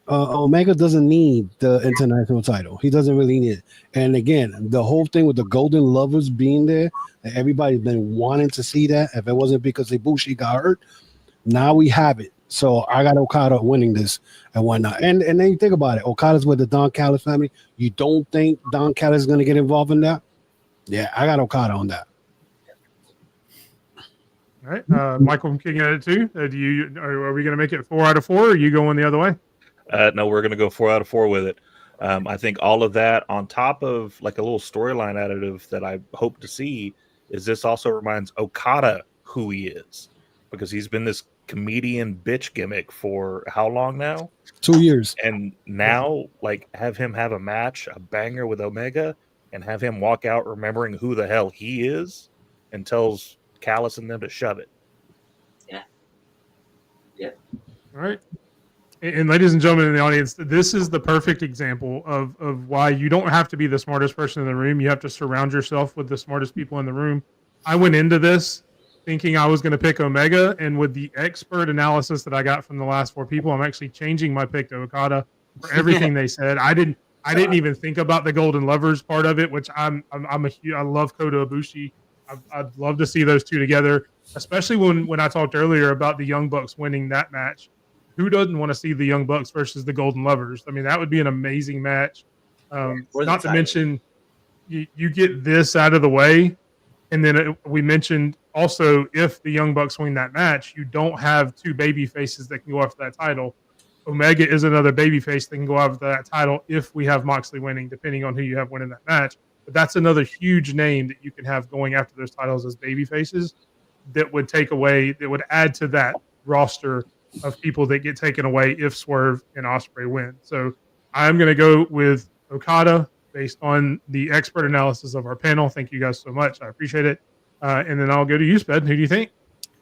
Omega doesn't need the international title. He doesn't really need it. And again, the whole thing with the Golden Lovers being there, everybody's been wanting to see that. If it wasn't because Ibushi got hurt, now we have it. So I got Okada winning this and whatnot. And then you think about it. Okada's with the Don Callis family. You don't think Don Callis is going to get involved in that? Yeah, I got Okada on that. All right. Michael from King at it too. Are we going to make it 4 out of 4, or are you going the other way? No, we're going to go 4 out of 4 with it. I think all of that on top of like a little storyline additive that I hope to see is this also reminds Okada who he is, because he's been this comedian bitch gimmick for how long now? 2 years. And now, like, have him have a match, a banger with Omega, and have him walk out remembering who the hell he is, and tells Callis and them to shove it. Yeah. All right. And ladies and gentlemen in the audience, this is the perfect example of why you don't have to be the smartest person in the room. You have to surround yourself with the smartest people in the room. I went into this thinking I was going to pick Omega, and with the expert analysis that I got from the last 4 people, I'm actually changing my pick to Okada for everything they said. I didn't even think about the Golden Lovers part of it, which I love Kota Ibushi. I'd love to see those 2 together, especially when I talked earlier about the Young Bucks winning that match. Who doesn't want to see the Young Bucks versus the Golden Lovers? I mean, that would be an amazing match. Not to mention, you get this out of the way, and then we mentioned also if the Young Bucks win that match, you don't have 2 baby faces that can go after that title. Omega is another babyface that can go after that title if we have Moxley winning, depending on who you have winning that match. But that's another huge name that you can have going after those titles as babyfaces that would add to that roster of people that get taken away if Swerve and Ospreay win. So I'm going to go with Okada based on the expert analysis of our panel. Thank you guys so much. I appreciate it. And then I'll go to you, Sped. Who do you think?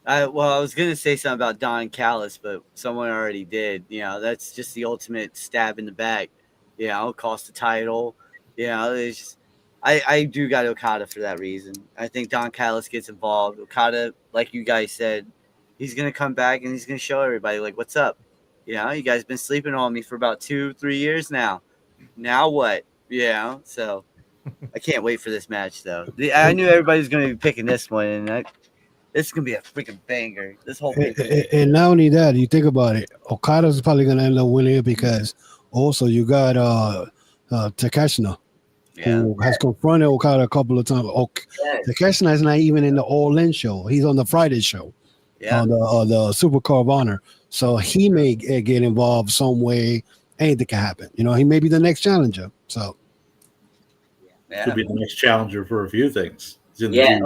I was going to say something about Don Callis, but someone already did. That's just the ultimate stab in the back. Cost the title. I do got Okada for that reason. I think Don Callis gets involved. Okada, like you guys said, he's going to come back and he's going to show everybody, like, what's up? You guys been sleeping on me for about 2-3 years now. Now what? So I can't wait for this match, though. I knew everybody was going to be picking this one, and this is going to be a freaking banger. This whole thing. And not only that, you think about it, Okada's probably going to end up winning it because also you got Takeshita, who has confronted Okada a couple of times. Takeshita is not even in the All-In show. He's on the Friday show on the Super Car of Honor. So he may get involved some way. Anything can happen. He may be the next challenger. So could be the next challenger for a few things. He's winning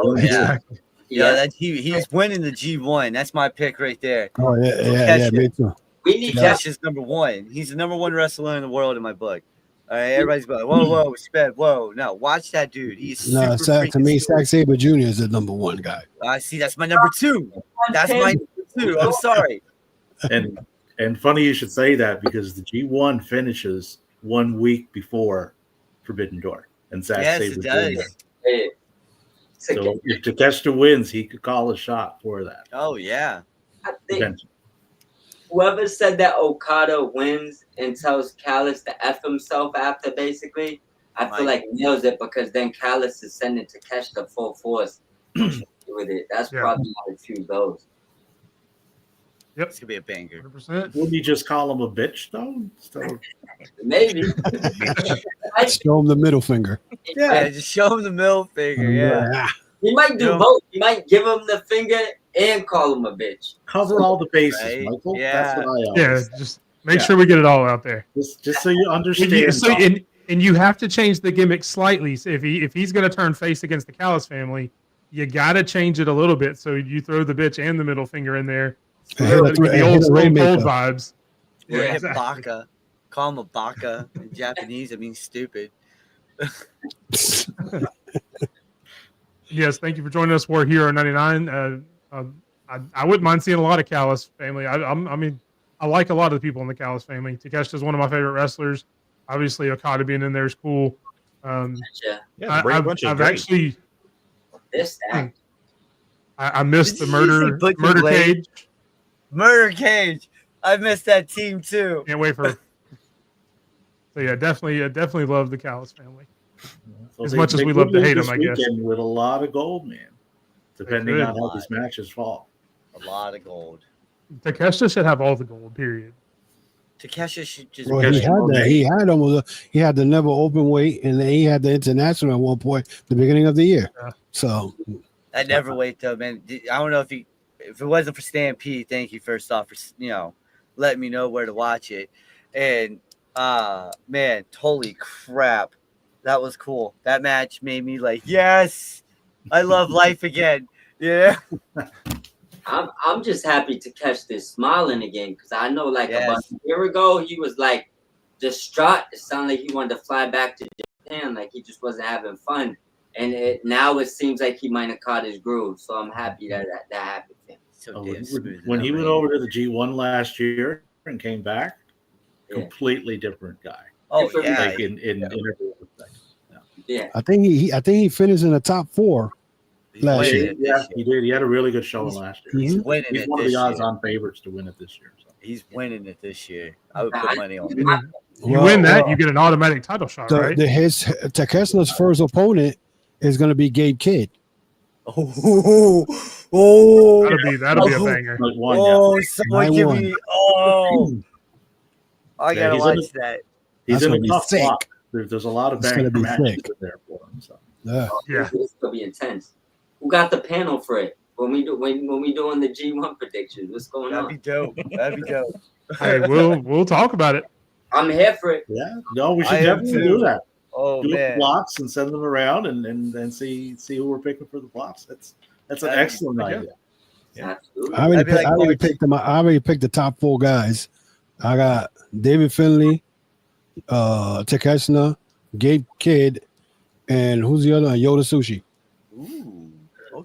the G1. That's my pick right there. Oh yeah, me too. We need Kesha's number one. He's the number one wrestler in the world in my book. All right, everybody's like, whoa, Sped, whoa. No, watch that dude. He's super to me, Zack Sabre Jr. is the number one guy. I see. That's my number two. That's my number two. I'm sorry. And funny you should say that because the G1 finishes 1 week before Forbidden Door. And Zack Sabre Jr. So if Takeshita wins, he could call a shot for that. Oh, yeah. I think whoever said that Okada wins and tells Callis to F himself after, basically, I feel like nails it because then Callis is sending Takeshita full force with it. That's probably how the two goes. Yep. It's going to be a banger. 100%. Wouldn't you just call him a bitch, though? So. Maybe. Show him the middle finger. Yeah, just show him the middle finger. Yeah. He might do both. He might give him the finger and call him a bitch. Cover all the bases, Michael. Yeah. That's what I always just make sure we get it all out there. Just so you understand. And you have to change the gimmick slightly. So if he's going to turn face against the Callis family, you got to change it a little bit. So you throw the bitch and the middle finger in there. The old Stone Cold vibes. Yeah, Baka. Call him a Baka in Japanese. I mean, stupid. Yes, thank you for joining us. We're Hero 99. I wouldn't mind seeing a lot of Callis family. I mean, I like a lot of the people in the Callis family. Takeshita is one of my favorite wrestlers. Obviously, Okada being in there is cool. I've actually I missed the murder cage. Murder Cage. I missed that team too. Can't wait for. So yeah, definitely love the Callis family. So as much as we love to hate them, I guess. With a lot of gold, man. Depending on how these matches fall. A lot of gold. Takeshita should have all the gold. Period. Takeshita should just. Well, he had that. He had the never open weight, and then he had the international at one point, the beginning of the year. Yeah. So. I never wait though, man. I don't know if it wasn't for Stampede. Thank you first off for letting me know where to watch it. And man, holy crap, that was cool. That match made me like, yes, I love life again. Yeah. I'm just happy to catch this smiling again because I know about a year ago he was like distraught. It sounded like he wanted to fly back to Japan, like he just wasn't having fun. And now it seems like he might have caught his groove. So I'm happy that happened to him. When he went over to the G1 last year and came back, completely different guy. Oh yeah, like in every respect. Yeah. I think he finished in the top 4 last year. Yeah, he did. He had a really good showing last year. He's winning He's it one of this the odds-on year. favorites to win it this year. So. He's winning it this year. I would put money on it. You win that, you get an automatic title shot, right? Takeshita's first opponent is going to be Gabe Kidd. Oh, that'll be a banger. Someone give me. I gotta watch that. He's in a tough spot. There's a lot of banger matches there for him. So. Yeah, this could be intense. Who got the panel for it when we doing the G1 predictions? What's going on? That'd be dope. Hey, we'll talk about it. I'm here for it. Yeah, no, we should I am definitely too. do that. Oh Do the man, blocks and send them around, and see who we're picking for the blocks. That's an That'd be excellent pretty idea. Absolutely. I already, That'd be like I already March. picked them. I already picked the top 4 guys. I got David Finley, Takeshita, Gabe Kidd, and who's the other one? Yoda Sushi. Ooh,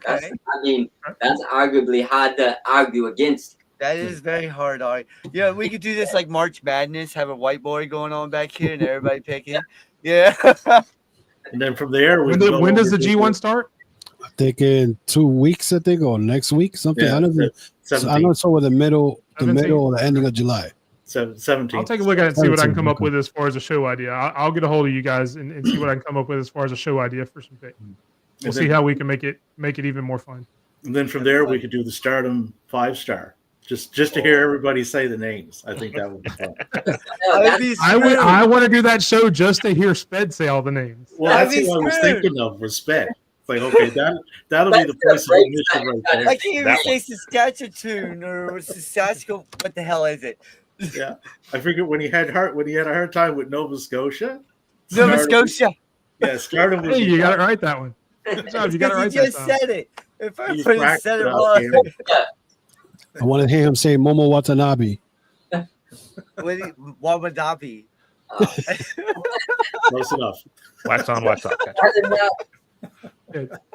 That's, okay. I mean, that's arguably hard to argue against. That is very hard, Ari. Yeah, we could do this like March Madness, have a whiteboard going on back here, and everybody picking. Yeah. And then from there, we When does the G1 start? I think in 2 weeks, or next week, something. Yeah, I know. I know it's over the middle or the ending of July. 17th. I'll take a look at it and see what I can 17th, come up okay. with as far as a show idea. I'll get a hold of you guys and see what I can come up with as far as a show idea for some pick. We'll And see then- how we can make it even more fun. And then from there, we could do the Stardom 5-star. Just to hear everybody say the names. I think that would be fun. Hell, That'd be screwed. I want to do that show just to hear Sped say all the names. Well, That'd that's be what I was screwed. thinking of was Sped. It's like, okay, that'll be the That's place the of admission right break there. I can't even That say Saskatchewan or Saskatchewan. What the hell is it? Yeah, I figured when he had a hard time with Nova Scotia. Nova Stardom- Scotia. Yeah, Stardom was. Hey, you got it right that one. Good job. You got it right Because he that just time. said it. If I You would have cracked said it it up, wrong, Gary. I want to hear him say Momo Watanabe. Wabadabi. Close enough. Wax on, wax off.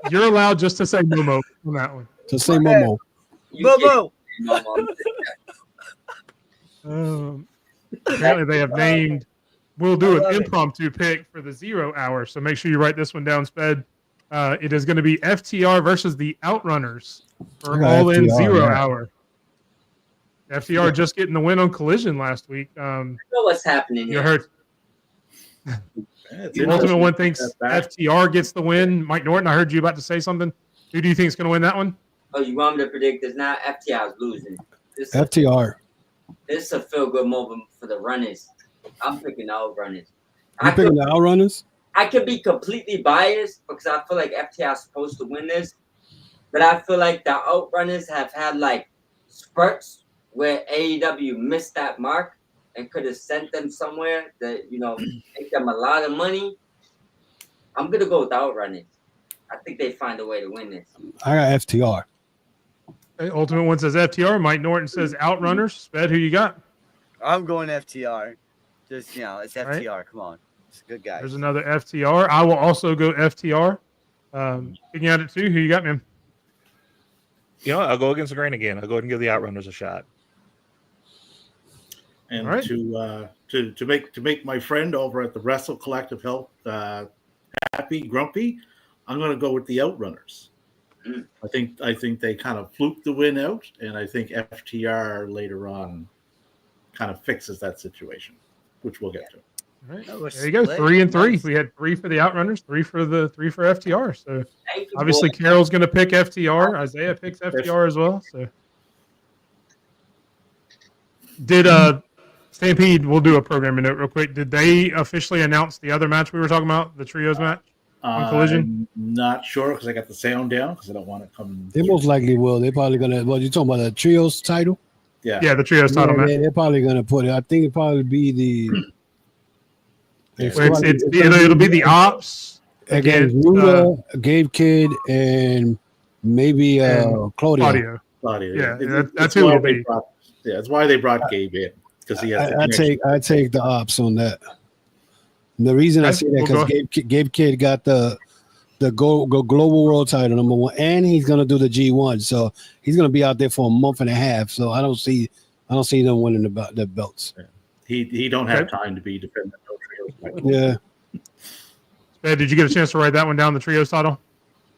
You're allowed just to say Momo on that one. Just say Momo. Momo. Apparently, they have named. We'll do I an love it. impromptu pick for the 0 hour. So make sure you write this one down, Sped. It is going to be FTR versus the Outrunners for I got All In FTR, 0 yeah. hour. FTR just getting the win on Collision last week. You know what's happening You here. heard. Yeah, it's Ultimate interesting. One thinks That's bad. FTR gets the win. Mike Norton, I heard you about to say something. Who do you think is going to win that one? Oh, you want me to predict this now? FTR's losing. This FTR. is a feel-good moment for the runners. I'm picking the Outrunners. You picking the Outrunners? I could be completely biased because I feel like FTR is supposed to win this, but I feel like the Outrunners have had like spurts where AEW missed that mark and could have sent them somewhere that make them a lot of money. I'm gonna go with the Outrunners. I think they find a way to win this. I got FTR. Okay, Ultimate One says FTR. Mike Norton says Outrunners. Sped, who you got? I'm going FTR. Just it's FTR. Right. Come on, it's a good guy. There's another FTR. I will also go FTR. Picking out it too. Who you got, man? You know, I'll go against the grain again. I'll go ahead and give the Outrunners a shot. And All right. to make my friend over at the Wrestle Collective Health grumpy, I'm going to go with the Outrunners. Mm. I think they kind of fluked the win out, and I think FTR later on kind of fixes that situation, which we'll get to. All right. Oh, we're There you go. split. 3 and 3. Nice. We had 3 for the Outrunners, 3 for FTR. So Thank you, obviously boy. Carol's going to pick FTR. Isaiah picks FTR as well. So did Stampede? We'll do a programming note real quick. Did they officially announce the other match we were talking about, the trios match? On Collision? I'm not sure because I got the sound down because I don't want to come. They most likely will. They're probably gonna. What you talking about? The trios title? Yeah. Yeah, the trios title match. They're probably gonna put it. I think it probably be the. It'll be the Ops against against Luda, Gabe Kidd, and maybe and Claudio. Claudio. Yeah, Yeah, that's who it'll be. That's why they brought Gabe in because he has. I take the ops on that. And the reason I Okay, say that we'll because Gabe Kidd got the global world title #1, and he's gonna do the G1, so he's gonna be out there for a month and a half. So I don't see them winning the belts. He don't have Okay. time to be defending no trios. Yeah, Ed, did you get a chance to write that one down, the trios title?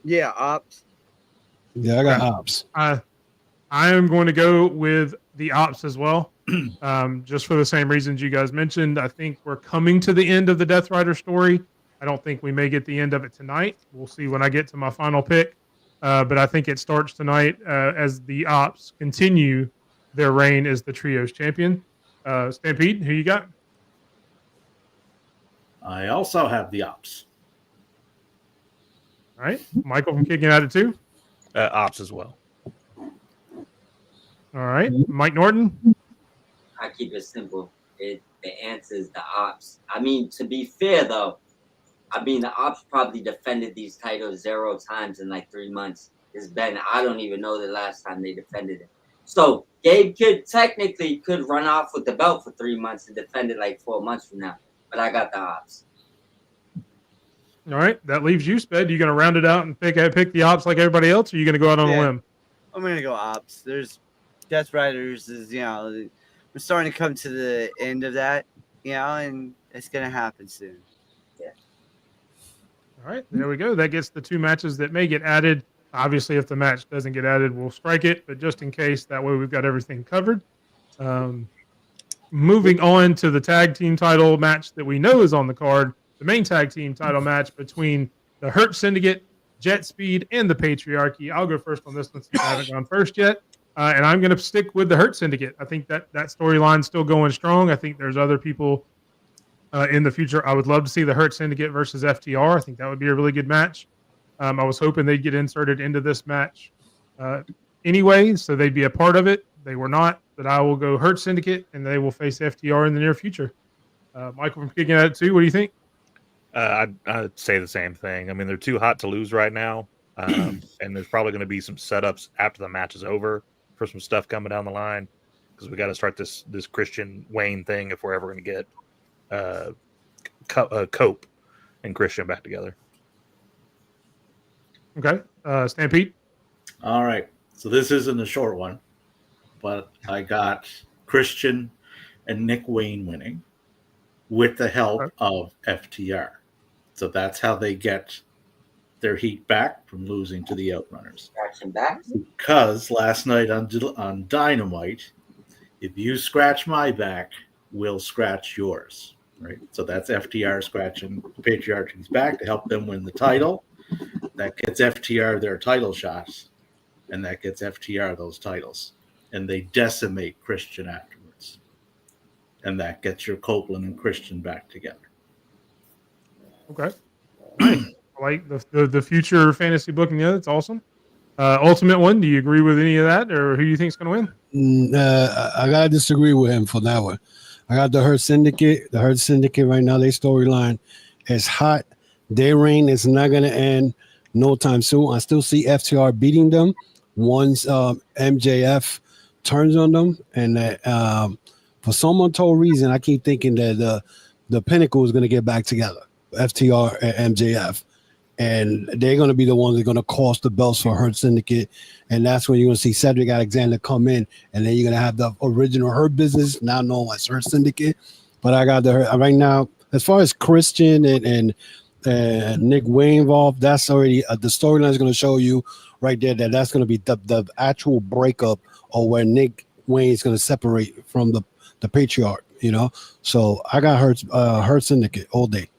Yeah, Ops. yeah, I got Okay. ops. I am going to go with the Ops as well, just for the same reasons you guys mentioned. I think we're coming to the end of the Death Rider story. I don't think we may get the end of it tonight. We'll see when I get to my final pick. But I think it starts tonight as the Ops continue their reign as the trios champion. Stampede, who you got? I also have the ops. All right. Michael from Kicking At It too. Ops as well. All right. Mike Norton. I keep it simple. The answer is the ops. I mean, to be fair though, the ops probably defended these titles 0 times in like 3 months. I don't even know the last time they defended it. So Gabe technically could run off with the belt for 3 months and defend it like 4 months from now. But I got the ops. All right, that leaves you, Sped. You going to round it out and pick the ops like everybody else, or are you going to go out on a limb? I'm gonna go ops. There's Death Riders is we're starting to come to the end of that, and it's gonna happen soon. Yeah. All right, there we go. That gets the 2 matches that may get added. Obviously, if the match doesn't get added, we'll strike it. But just in case, that way we've got everything covered. Moving on to the tag team title match that we know is on the card, the main tag team title match between the Hurt Syndicate, Jet Speed, and the Patriarchy. I'll go first on this one since I haven't gone first yet. And I'm going to stick with the Hurt Syndicate. I think that storyline's still going strong. I think there's other people in the future. I would love to see the Hurt Syndicate versus FTR. I think that would be a really good match. I was hoping they'd get inserted into this match anyway, so they'd be a part of it. They were not, but I will go Hurt Syndicate, and they will face FTR in the near future. Michael from Kicking At It too. What do you think? I'd say the same thing. I mean, they're too hot to lose right now, and there's probably going to be some setups after the match is over for some stuff coming down the line because we got to start this Christian Wayne thing if we're ever going to get Cope and Christian back together. Okay, Stampede. All right. So this isn't a short one, but I got Christian and Nick Wayne winning with the help of FTR. So that's how they get their heat back from losing to the Outrunners. Because last night on Dynamite, if you scratch my back, we'll scratch yours. Right. So that's FTR scratching Patriarchy's back to help them win the title. That gets FTR their title shots, and that gets FTR those titles. And they decimate Christian afterwards. And that gets your Copeland and Christian back together. Okay. Nice. I like the future fantasy booking. Yeah, that's awesome. Ultimate one, do you agree with any of that, or who do you think is going to win? I got to disagree with him for that one. I got the Hurt Syndicate. The Hurt Syndicate right now, their storyline is hot. Their reign is not going to end no time soon. I still see FTR beating them once MJF turns on them. And for some untold reason, I keep thinking that the Pinnacle is going to get back together, FTR and MJF. And they're going to be the ones that are going to cost the belts for Hurt Syndicate. And that's when you're going to see Cedric Alexander come in. And then you're going to have the original Hurt Business, now known as Hurt Syndicate. But I got right now, as far as Christian and Nick Wayne involved, that's already the storyline is going to show you right there that's going to be the actual breakup or where Nick Wayne is going to separate from the Patriarch, So I got Hurt Syndicate all day.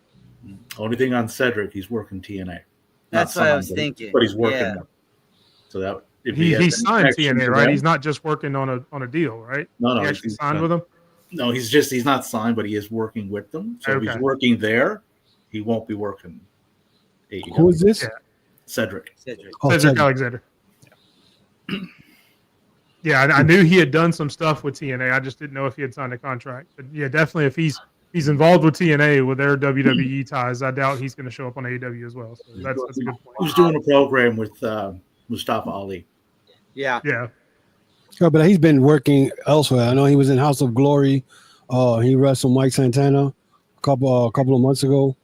Only thing on Cedric, he's working TNA. That's what I was thinking. But he's working them. So that if he signed TNA, right? He's not just working on a deal, right? No, he actually signed with them. No, he's not signed, but he is working with them. So if he's working there, he won't be working. AEW. Who is this? Yeah. Cedric. Cedric Alexander. Yeah, I knew he had done some stuff with TNA. I just didn't know if he had signed a contract. But yeah, definitely if he's involved with TNA with their WWE ties, I doubt he's going to show up on AEW as well. So that's a good point. He's doing a program with Mustafa Ali. Yeah. Yeah. Yeah, but he's been working elsewhere. I know he was in House of Glory. He wrestled Mike Santana a couple of months ago.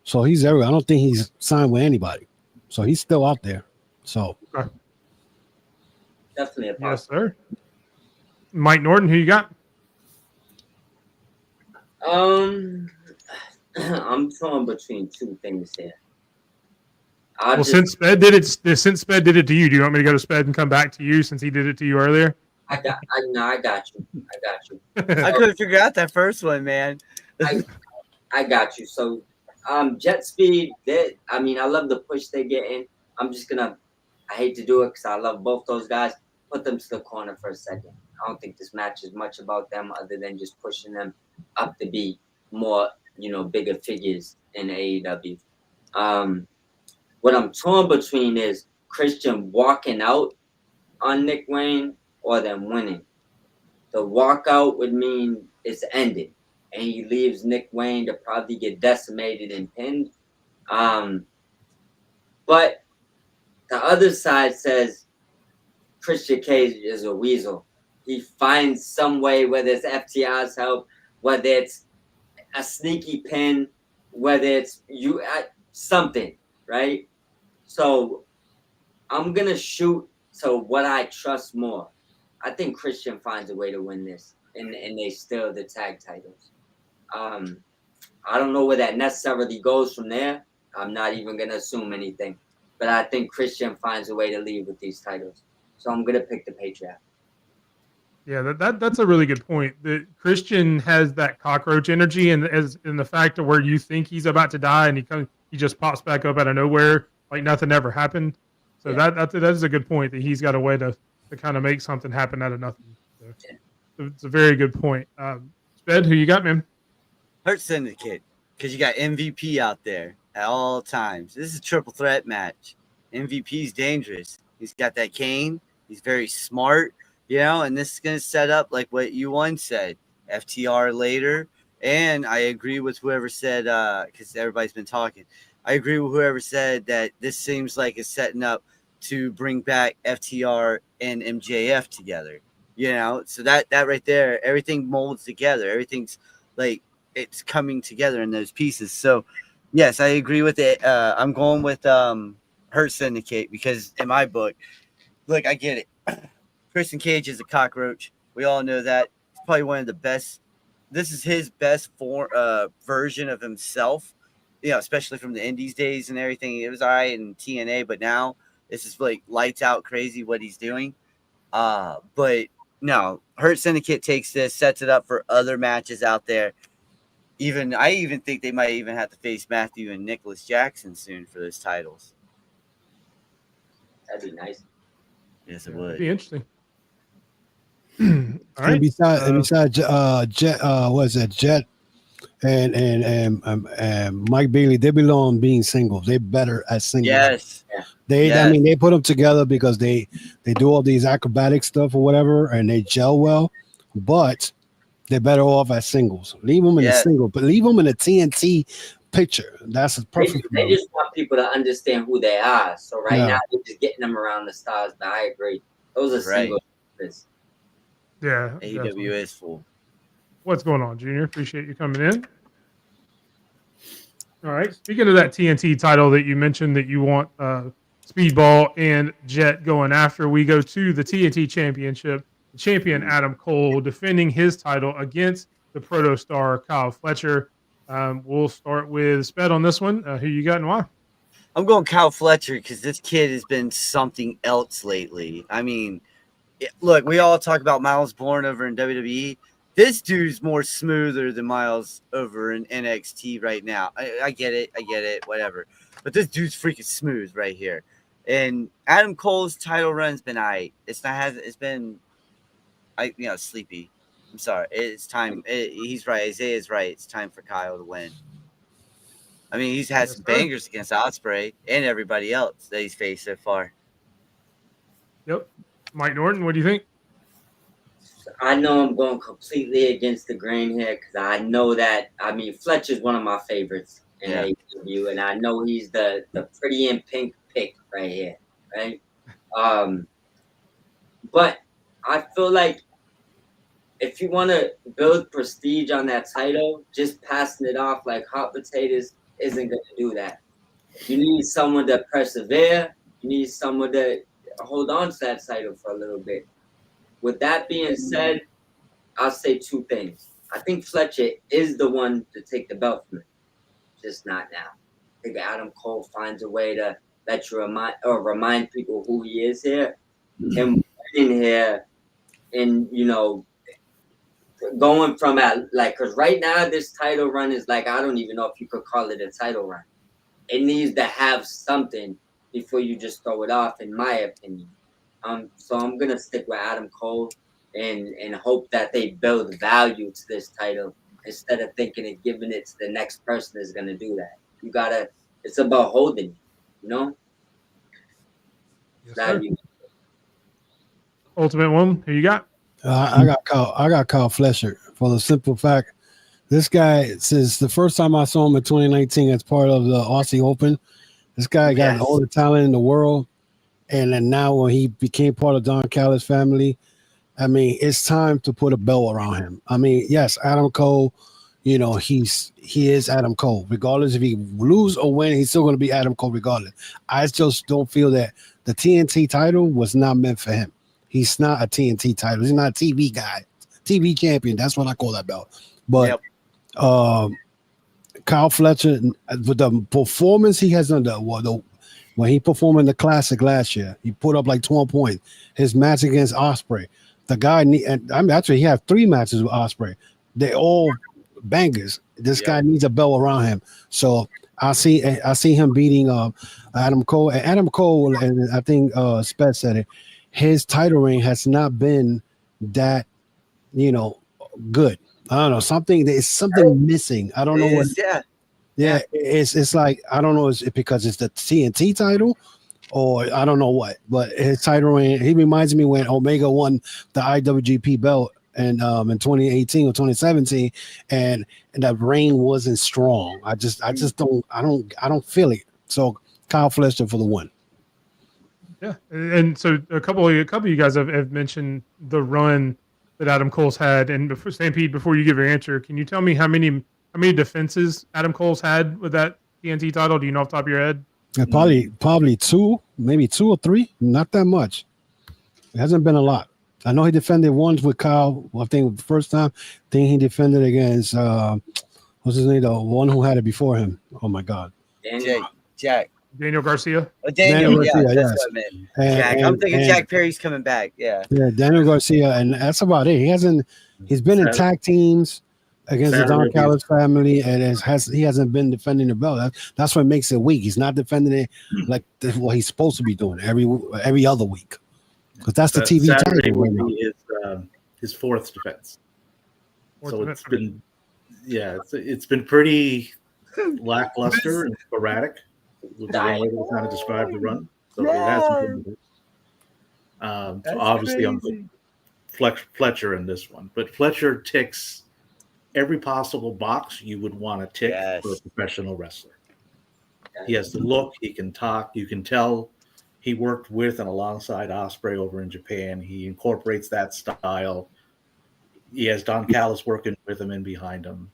So he's everywhere. I don't think he's signed with anybody. So he's still out there. So definitely a possibility. Yes, sir. Mike Norton, who you got? I'm torn between 2 things here. Since Sped did it to you, do you want me to go to Sped and come back to you since he did it to you earlier? I got you. I couldn't figure out that first one, man. I got you. So, Jet Speed, I love the push they're getting. I hate to do it because I love both those guys. Put them to the corner for a second. I don't think this match is much about them other than just pushing them up to be more, bigger figures in AEW. What I'm torn between is Christian walking out on Nick Wayne or them winning. the walkout would mean it's ended, and he leaves Nick Wayne to probably get decimated and pinned. But the other side says Christian Cage is a weasel. He finds some way, whether it's FTR's help, whether it's a sneaky pin, whether it's something, right? So I'm gonna shoot to what I trust more. I think Christian finds a way to win this, and they steal the tag titles. I don't know where that necessarily goes from there. I'm not even gonna assume anything, but I think Christian finds a way to leave with these titles. So I'm gonna pick the Patriot. Yeah, that's a really good point. That Christian has that cockroach energy, and as in the fact of where you think he's about to die, and he just pops back up out of nowhere like nothing ever happened. So Yeah. that is a good point that he's got a way to kind of make something happen out of nothing. So, it's a very good point. Sped, who you got, man? Hurt Syndicate, because you got MVP out there at all times. This is a triple threat match. MVP's dangerous. He's got that cane. He's very smart, and this is going to set up like what you once said, FTR later. And I agree with whoever said, because everybody's been talking, I agree with whoever said that this seems like it's setting up to bring back FTR and MJF together. So that right there, everything molds together. Everything's like, it's coming together in those pieces. So, yes, I agree with it. I'm going with Hurt Syndicate because in my book, look, I get it. Christian Cage is a cockroach. We all know that. He's probably one of the best. This is his best version of himself, especially from the Indies days and everything. It was all right in TNA, but now it's just like lights out crazy what he's doing. But no, Hurt Syndicate takes this, sets it up for other matches out there. I even think they might even have to face Matthew and Nicholas Jackson soon for those titles. That'd be nice. Yes, it It'd would. be interesting. All right. And besides Jet, what is that? Jet and Mike Bailey, they belong being singles. They're better at singles. Yes. I mean, they put them together because they do all these acrobatic stuff or whatever, and they gel well. But they're better off as singles. Leave them in a single, but leave them in a TNT picture. That's perfect. They just want people to understand who they are. So now they're just getting them around the stars. But I agree. Those are singles. Yeah. AEW is full. What's going on, Junior? Appreciate you coming in. All right. Speaking of that TNT title that you mentioned that you want Speedball and Jet going after, we go to the TNT Championship. The champion Adam Cole defending his title against the proto-star Kyle Fletcher. We'll start with Sped on this one. Who you got and why? I'm going Kyle Fletcher because this kid has been something else lately. I mean, look, we all talk about Miles Bourne over in WWE. This dude's more smoother than Miles over in NXT right now. I get it, whatever. But this dude's freaking smooth right here. And Adam Cole's title run's been sleepy. I'm sorry. It's time. He's right. Isaiah's right. It's time for Kyle to win. I mean, he's had some bangers against Ospreay and everybody else that he's faced so far. Yep. Mike Norton, what do you think? I know I'm going completely against the grain here because I know that, Fletcher's one of my favorites in AEW, and I know he's the pretty in pink pick right here, right? But I feel like if you want to build prestige on that title, just passing it off like hot potatoes isn't going to do that. You need someone to persevere. You need someone to hold on to that title for a little bit. With that being said, I'll say two things. I think Fletcher is the one to take the belt from him, just not now. I think Adam Cole finds a way to let you remind people who he is here and winning here, and going from because right now this title run is like, I don't even know if you could call it a title run. It needs to have something before you just throw it off, in my opinion. So I'm gonna stick with Adam Cole and hope that they build value to this title instead of thinking and giving it to the next person is gonna do that. It's about holding it, Yes, Ultimate one, who you got? I got Kyle Fletcher for the simple fact this guy, since the first time I saw him in 2019 as part of the Aussie Open, this guy got all the talent in the world. And then now when he became part of Don Callis' family, I mean, it's time to put a belt around him. I mean, yes, Adam Cole, you know, he is Adam Cole. Regardless if he lose or win, he's still going to be Adam Cole regardless. I just don't feel that the TNT title was not meant for him. He's not a TNT title. He's not a TV guy. TV champion. That's what I call that belt. But Kyle Fletcher, with the performance he has done, when he performed in the Classic last year, he put up like 12 points. His match against Ospreay, the guy, actually, he had 3 matches with Ospreay. They all bangers. This guy needs a belt around him. So I see him beating Adam Cole. And Adam Cole, and I think Sped said it, his title reign has not been that, good. I don't know. There's something missing. I don't know what. Yeah. It's like, I don't know. Is it because it's the TNT title, or I don't know what. But his title reign, he reminds me when Omega won the IWGP belt in 2018 or 2017, and that reign wasn't strong. I just don't feel it. So Kyle Fletcher for the win. Yeah, and so a couple of you guys have mentioned the run that Adam Cole's had, and before Stampede, before you give your answer, can you tell me how many defenses Adam Cole's had with that TNT title? Do you know off the top of your head? Yeah, probably 2, maybe 2 or 3, not that much. It hasn't been a lot. I know he defended once with Kyle. I think the first time. I think he defended against what's his name? The one who had it before him. Oh my God. Jack. Daniel Garcia. Daniel Garcia, that's what I meant. Jack. I'm thinking Jack Perry's coming back. Yeah, Daniel Garcia, and that's about it. He's been in tag teams against the Don Callis family, and he hasn't been defending the belt. That's what makes it weak. He's not defending it like what he's supposed to be doing every other week, because that's the TV Saturday title right now. His 4th defense. It's been pretty lackluster and sporadic. With the way to kind of describe the run, so it hasn't been. So obviously, I'm putting Fletcher in this one, but Fletcher ticks every possible box you would want to tick for a professional wrestler. He has the look. He can talk. You can tell he worked with and alongside Ospreay over in Japan. He incorporates that style. He has Don Callis working with him and behind him.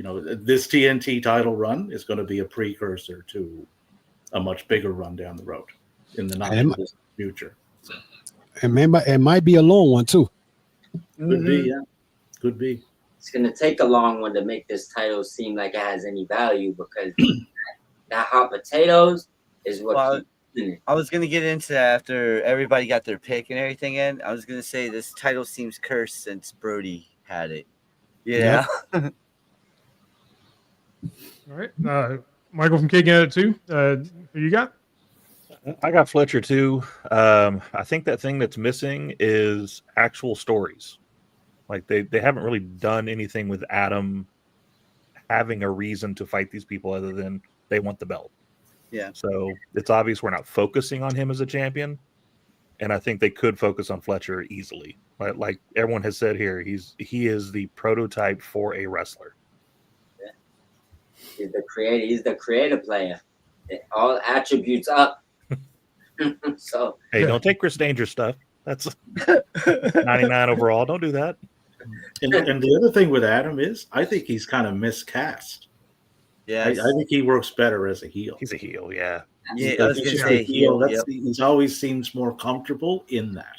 This TNT title run is going to be a precursor to a much bigger run down the road in the not too distant future. So. It might be a long one too. Could be, yeah. Could be. It's going to take a long one to make this title seem like it has any value, because that hot potatoes is what keeps it. I was going to get into that after everybody got their pick and everything in. I was going to say this title seems cursed since Brody had it. Yeah. Yep. All right, Michael from Kicking At It too. Who you got? I got Fletcher too. I think that thing that's missing is actual stories. Like they haven't really done anything with Adam having a reason to fight these people other than they want the belt. Yeah. So it's obvious we're not focusing on him as a champion, and I think they could focus on Fletcher easily. Like everyone has said here, he is the prototype for a wrestler. He's the creator. He's the creative player. All attributes up. So hey, don't take Chris Danger's stuff. That's 99 overall. Don't do that. And the other thing with Adam is, I think he's kind of miscast. Yeah, I think he works better as a heel. He's a heel, yeah. Yeah, I was going to say heel. He's always seems more comfortable in that.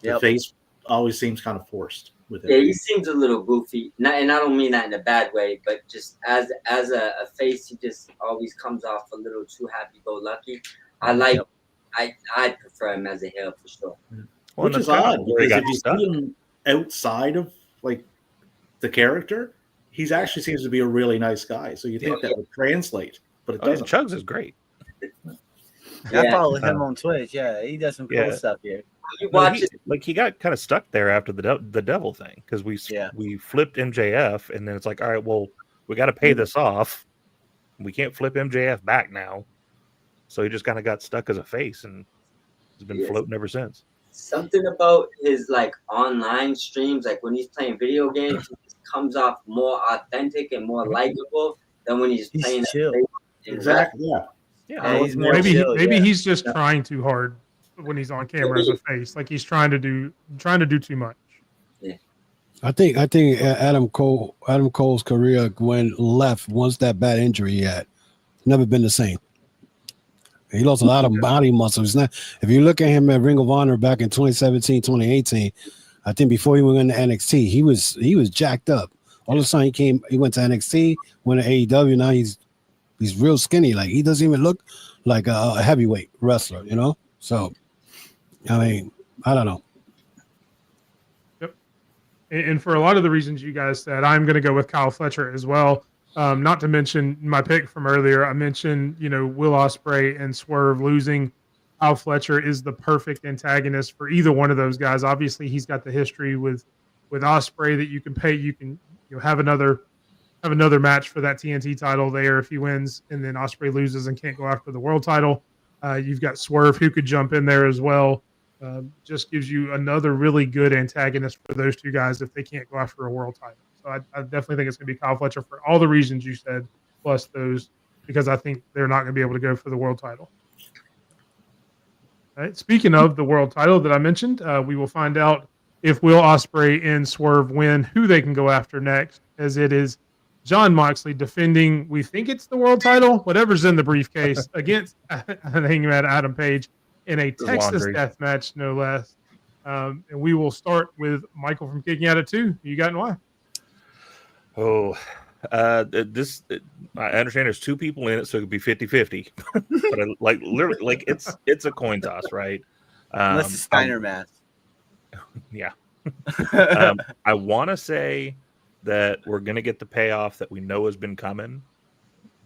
The face always seems kind of forced with it. Yeah, he seems a little goofy. And I don't mean that in a bad way, but just as a face, he just always comes off a little too happy-go-lucky. I prefer him as a heel for sure. Well, which is odd, because if you see him outside of like the character, he actually seems to be a really nice guy. So you think that would translate, but it doesn't. Chugs is great. I follow him on Twitch. Yeah, he does some cool stuff here. He got kind of stuck there after the devil thing, because we flipped MJF, and then it's like, all right, well, we got to pay this off. We can't flip MJF back now. So he just kind of got stuck as a face, and has been floating ever since. something about his like online streams, like when he's playing video games, he just comes off more authentic and more likable than when he's playing chill. Exactly. Yeah. Yeah, he's more maybe chill, yeah. he's just trying too hard when he's on camera as a face. Like he's trying to do too much. I think Adam Cole's career went left once that bad injury he had. Never been the same. He lost a lot of body muscle. It's not, if you look at him at Ring of Honor back in 2017, 2018, I think before he went into NXT, he was jacked up. All of a sudden he went to NXT, went to AEW. Now he's real skinny. Like he doesn't even look like a heavyweight wrestler, you know? So, I mean, I don't know. Yep. And for a lot of the reasons you guys said, I'm going to go with Kyle Fletcher as well. Not to mention my pick from earlier. I mentioned, Will Ospreay and Swerve losing. Kyle Fletcher is the perfect antagonist for either one of those guys. Obviously, he's got the history with Ospreay that you can pay. You can have another match for that TNT title there if he wins, and then Ospreay loses and can't go after the world title. You've got Swerve who could jump in there as well. Just gives you another really good antagonist for those two guys if they can't go after a world title. So I definitely think it's going to be Kyle Fletcher for all the reasons you said, plus those, because I think they're not going to be able to go for the world title. All right. Speaking of the world title that I mentioned, we will find out if Will Ospreay and Swerve win, who they can go after next, as it is Jon Moxley defending, we think it's the world title, whatever's in the briefcase, against Hangman Adam Page in a Texas death match, no less. And we will start with Michael from Kicking Out at 2. You got and why? Oh, I understand there's two people in it, so it could be 50-50. But literally, it's a coin toss, right? Unless it's Steiner math. Yeah. I want to say that we're going to get the payoff that we know has been coming,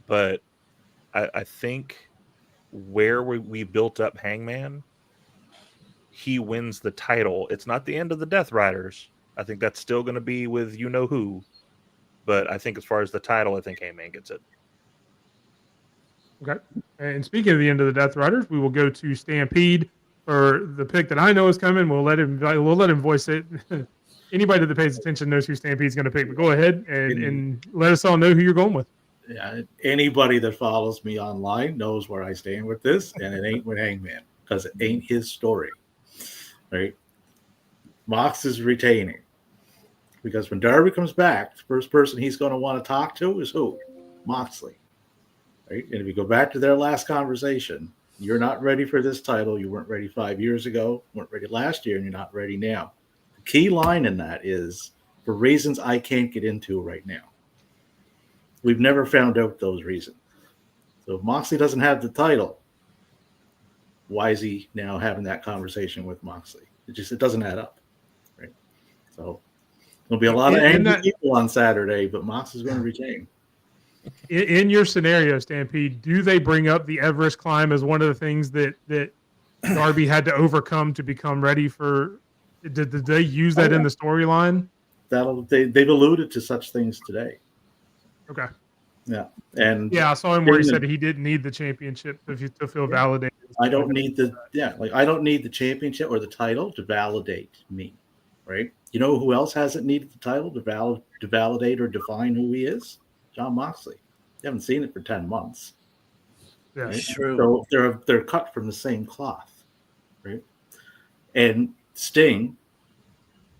but I think where we built up Hangman, he wins the title. It's not the end of the Death Riders. I think that's still going to be with who. But I think as far as the title, I think Hangman gets it. Okay. And speaking of the end of the Death Riders, we will go to Stampede for the pick that I know is coming. We'll let him voice it. Anybody that pays attention knows who Stampede's going to pick. But go ahead and let us all know who you're going with. Yeah, anybody that follows me online knows where I stand with this, and it ain't with Hangman because it ain't his story. Right? Mox is retaining. Because when Darby comes back, the first person he's going to want to talk to is who? Moxley. Right? And if you go back to their last conversation, you're not ready for this title. You weren't ready 5 years ago, weren't ready last year, and you're not ready now. The key line in that is for reasons I can't get into right now. We've never found out those reasons. So if Moxley doesn't have the title, why is he now having that conversation with Moxley? It doesn't add up. Right? So there'll be a lot of angry people on Saturday, but Mox is going to retain. In your scenario, Stampede, do they bring up the Everest climb as one of the things that Darby had to overcome to become ready for? Did they use that in the storyline? They've alluded to such things today. Okay. Yeah, and I saw him where he said he didn't need the championship to feel validated. I don't need the championship or the title to validate me, right? You know who else hasn't needed the title to validate or define who he is? Jon Moxley. You haven't seen it for 10 months. Yeah, right? True. So they're cut from the same cloth, right? And Sting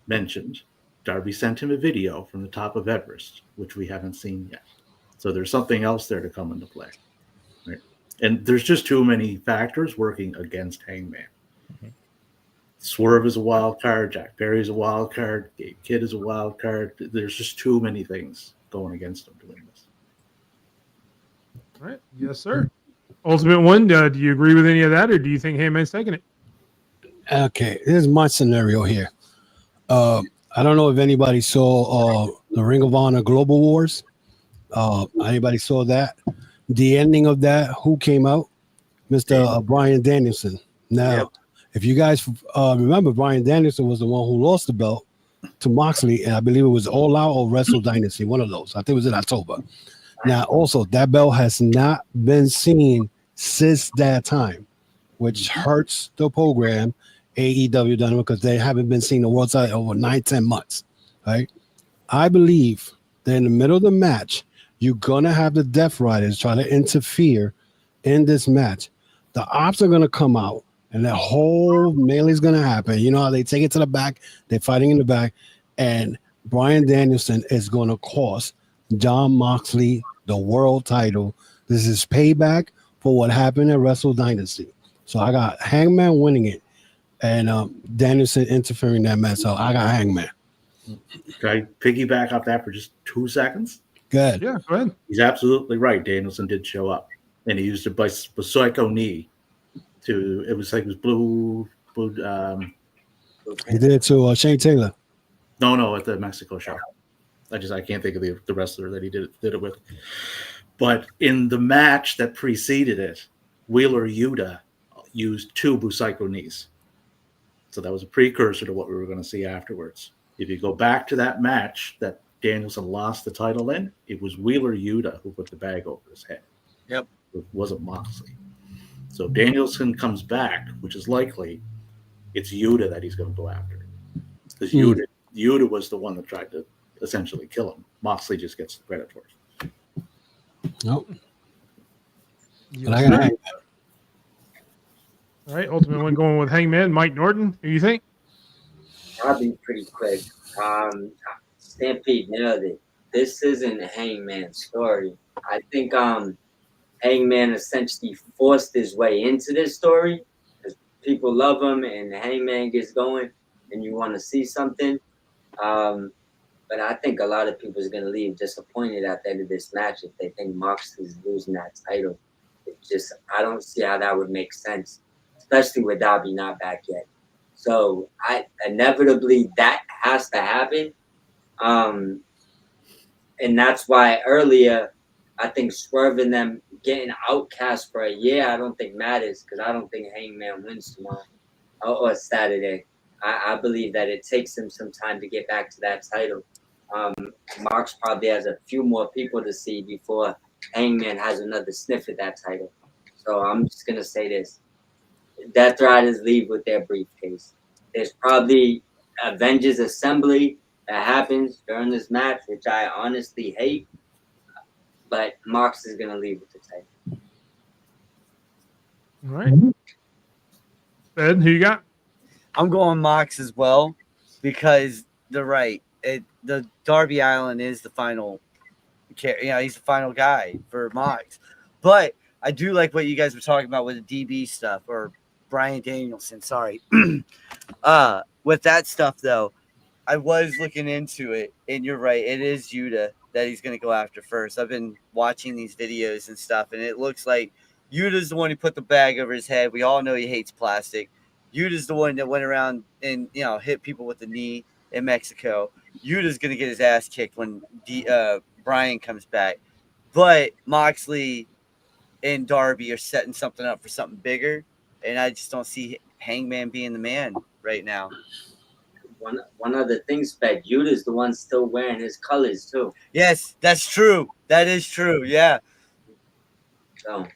mentioned Darby sent him a video from the top of Everest, which we haven't seen yet. So there's something else there to come into play, right? And there's just too many factors working against Hangman. Mm-hmm. Swerve is a wild card. Jack Perry's a wild card. Gabe Kidd is a wild card. There's just too many things going against him doing this. All right. Yes, sir. Ultimate One, do you agree with any of that, or do you think Hangman's taking it? Okay, here's my scenario here. I don't know if anybody saw the Ring of Honor Global Wars. Anybody saw that? The ending of that, who came out? Mr. Bryan Danielson. Now, if you guys remember, Bryan Danielson was the one who lost the belt to Moxley, and I believe it was All Out or Wrestle Dynasty, one of those. I think it was in October. Now, also, that belt has not been seen since that time, which hurts the program AEW Dynamite because they haven't been seeing the world title over 9-10 months. Right? I believe that in the middle of the match, you're gonna have the Death Riders try to interfere in this match. The Ops are gonna come out, and the whole melee is gonna happen. You know how they take it to the back, they're fighting in the back, and Bryan Danielson is gonna cost Jon Moxley the world title. This is payback for what happened at Wrestle Dynasty. So I got Hangman winning it, and Danielson interfering in that match. So I got Hangman. Can I piggyback off that for just 2 seconds? Good. Yeah, go ahead. He's absolutely right. Danielson did show up, and he used a psycho knee to. It was blue. He did it to Shane Taylor. No, at the Mexico show. I can't think of the wrestler that he did it with. But in the match that preceded it, Wheeler Yuta used 2 Busaiku knees. So that was a precursor to what we were going to see afterwards. If you go back to that match that Danielson lost the title in, it was Wheeler Yuta who put the bag over his head. Yep. It wasn't Moxley. So Danielson comes back, which is likely, it's Yuta that he's going to go after. Because Yuta was the one that tried to essentially kill him. Moxley just gets the credit for it. Nope. Yes, But I got sir. Hangman. All right, Ultimate One going with Hangman. Mike Norton, who you think? I'll be pretty quick. Stampede nailed it. This isn't Hangman's story. I think Hangman essentially forced his way into this story because people love him and Hangman gets going and you want to see something. But I think a lot of people are going to leave disappointed at the end of this match if they think Moxley's losing that title. I don't see how that would make sense, especially with Darby not back yet. So inevitably that has to happen. And that's why earlier I think swerving them, getting outcast for a year, I don't think matters because I don't think Hangman wins tomorrow or Saturday. I believe that it takes him some time to get back to that title. Marks probably has a few more people to see before Hangman has another sniff at that title. So I'm just going to say this. Death Riders leave with their briefcase. There's probably Avengers Assembly that happens during this match, which I honestly hate. But Marks is going to leave with the title. All right. Sped, who you got? I'm going Mox as well because they're right. The Darby Allin is the final. He's the final guy for Mox. But I do like what you guys were talking about with the DB stuff or Bryan Danielson. Sorry. With that stuff though, I was looking into it, and you're right. It is Yuta that he's going to go after first. I've been watching these videos and stuff, and it looks like Yuta's the one who put the bag over his head. We all know he hates plastic. Yuta's the one that went around and hit people with the knee in Mexico. Yuta's going to get his ass kicked when Bryan comes back. But Moxley and Darby are setting something up for something bigger, and I just don't see Hangman being the man right now. One other thing, Sped, Yuta's the one still wearing his colors too. Yes, that's true. That is true. Yeah. So. All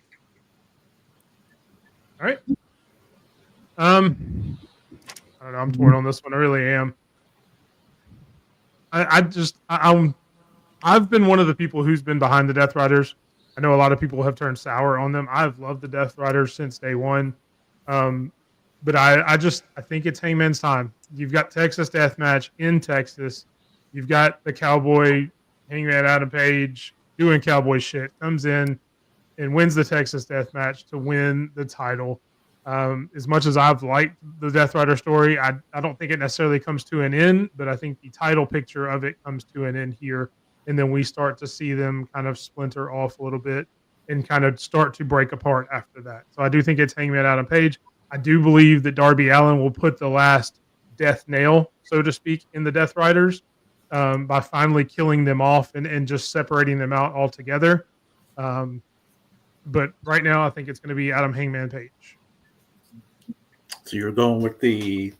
right. I don't know. I'm torn on this one. I really am. I've been one of the people who's been behind the Death Riders. I know a lot of people have turned sour on them. I've loved the Death Riders since day one. But I think it's Hangman's time. You've got Texas Death Match in Texas. You've got the Cowboy Hangman Adam Page doing cowboy shit, comes in and wins the Texas Death Match to win the title. As much as I've liked the Death Rider story, I don't think it necessarily comes to an end, but I think the title picture of it comes to an end here. And then we start to see them kind of splinter off a little bit and kind of start to break apart after that. So I do think it's Hangman Adam Page. I do believe that Darby Allin will put the last death nail, so to speak, in the Death Riders by finally killing them off and just separating them out altogether. But right now, I think it's going to be Adam Hangman Page. So you're going with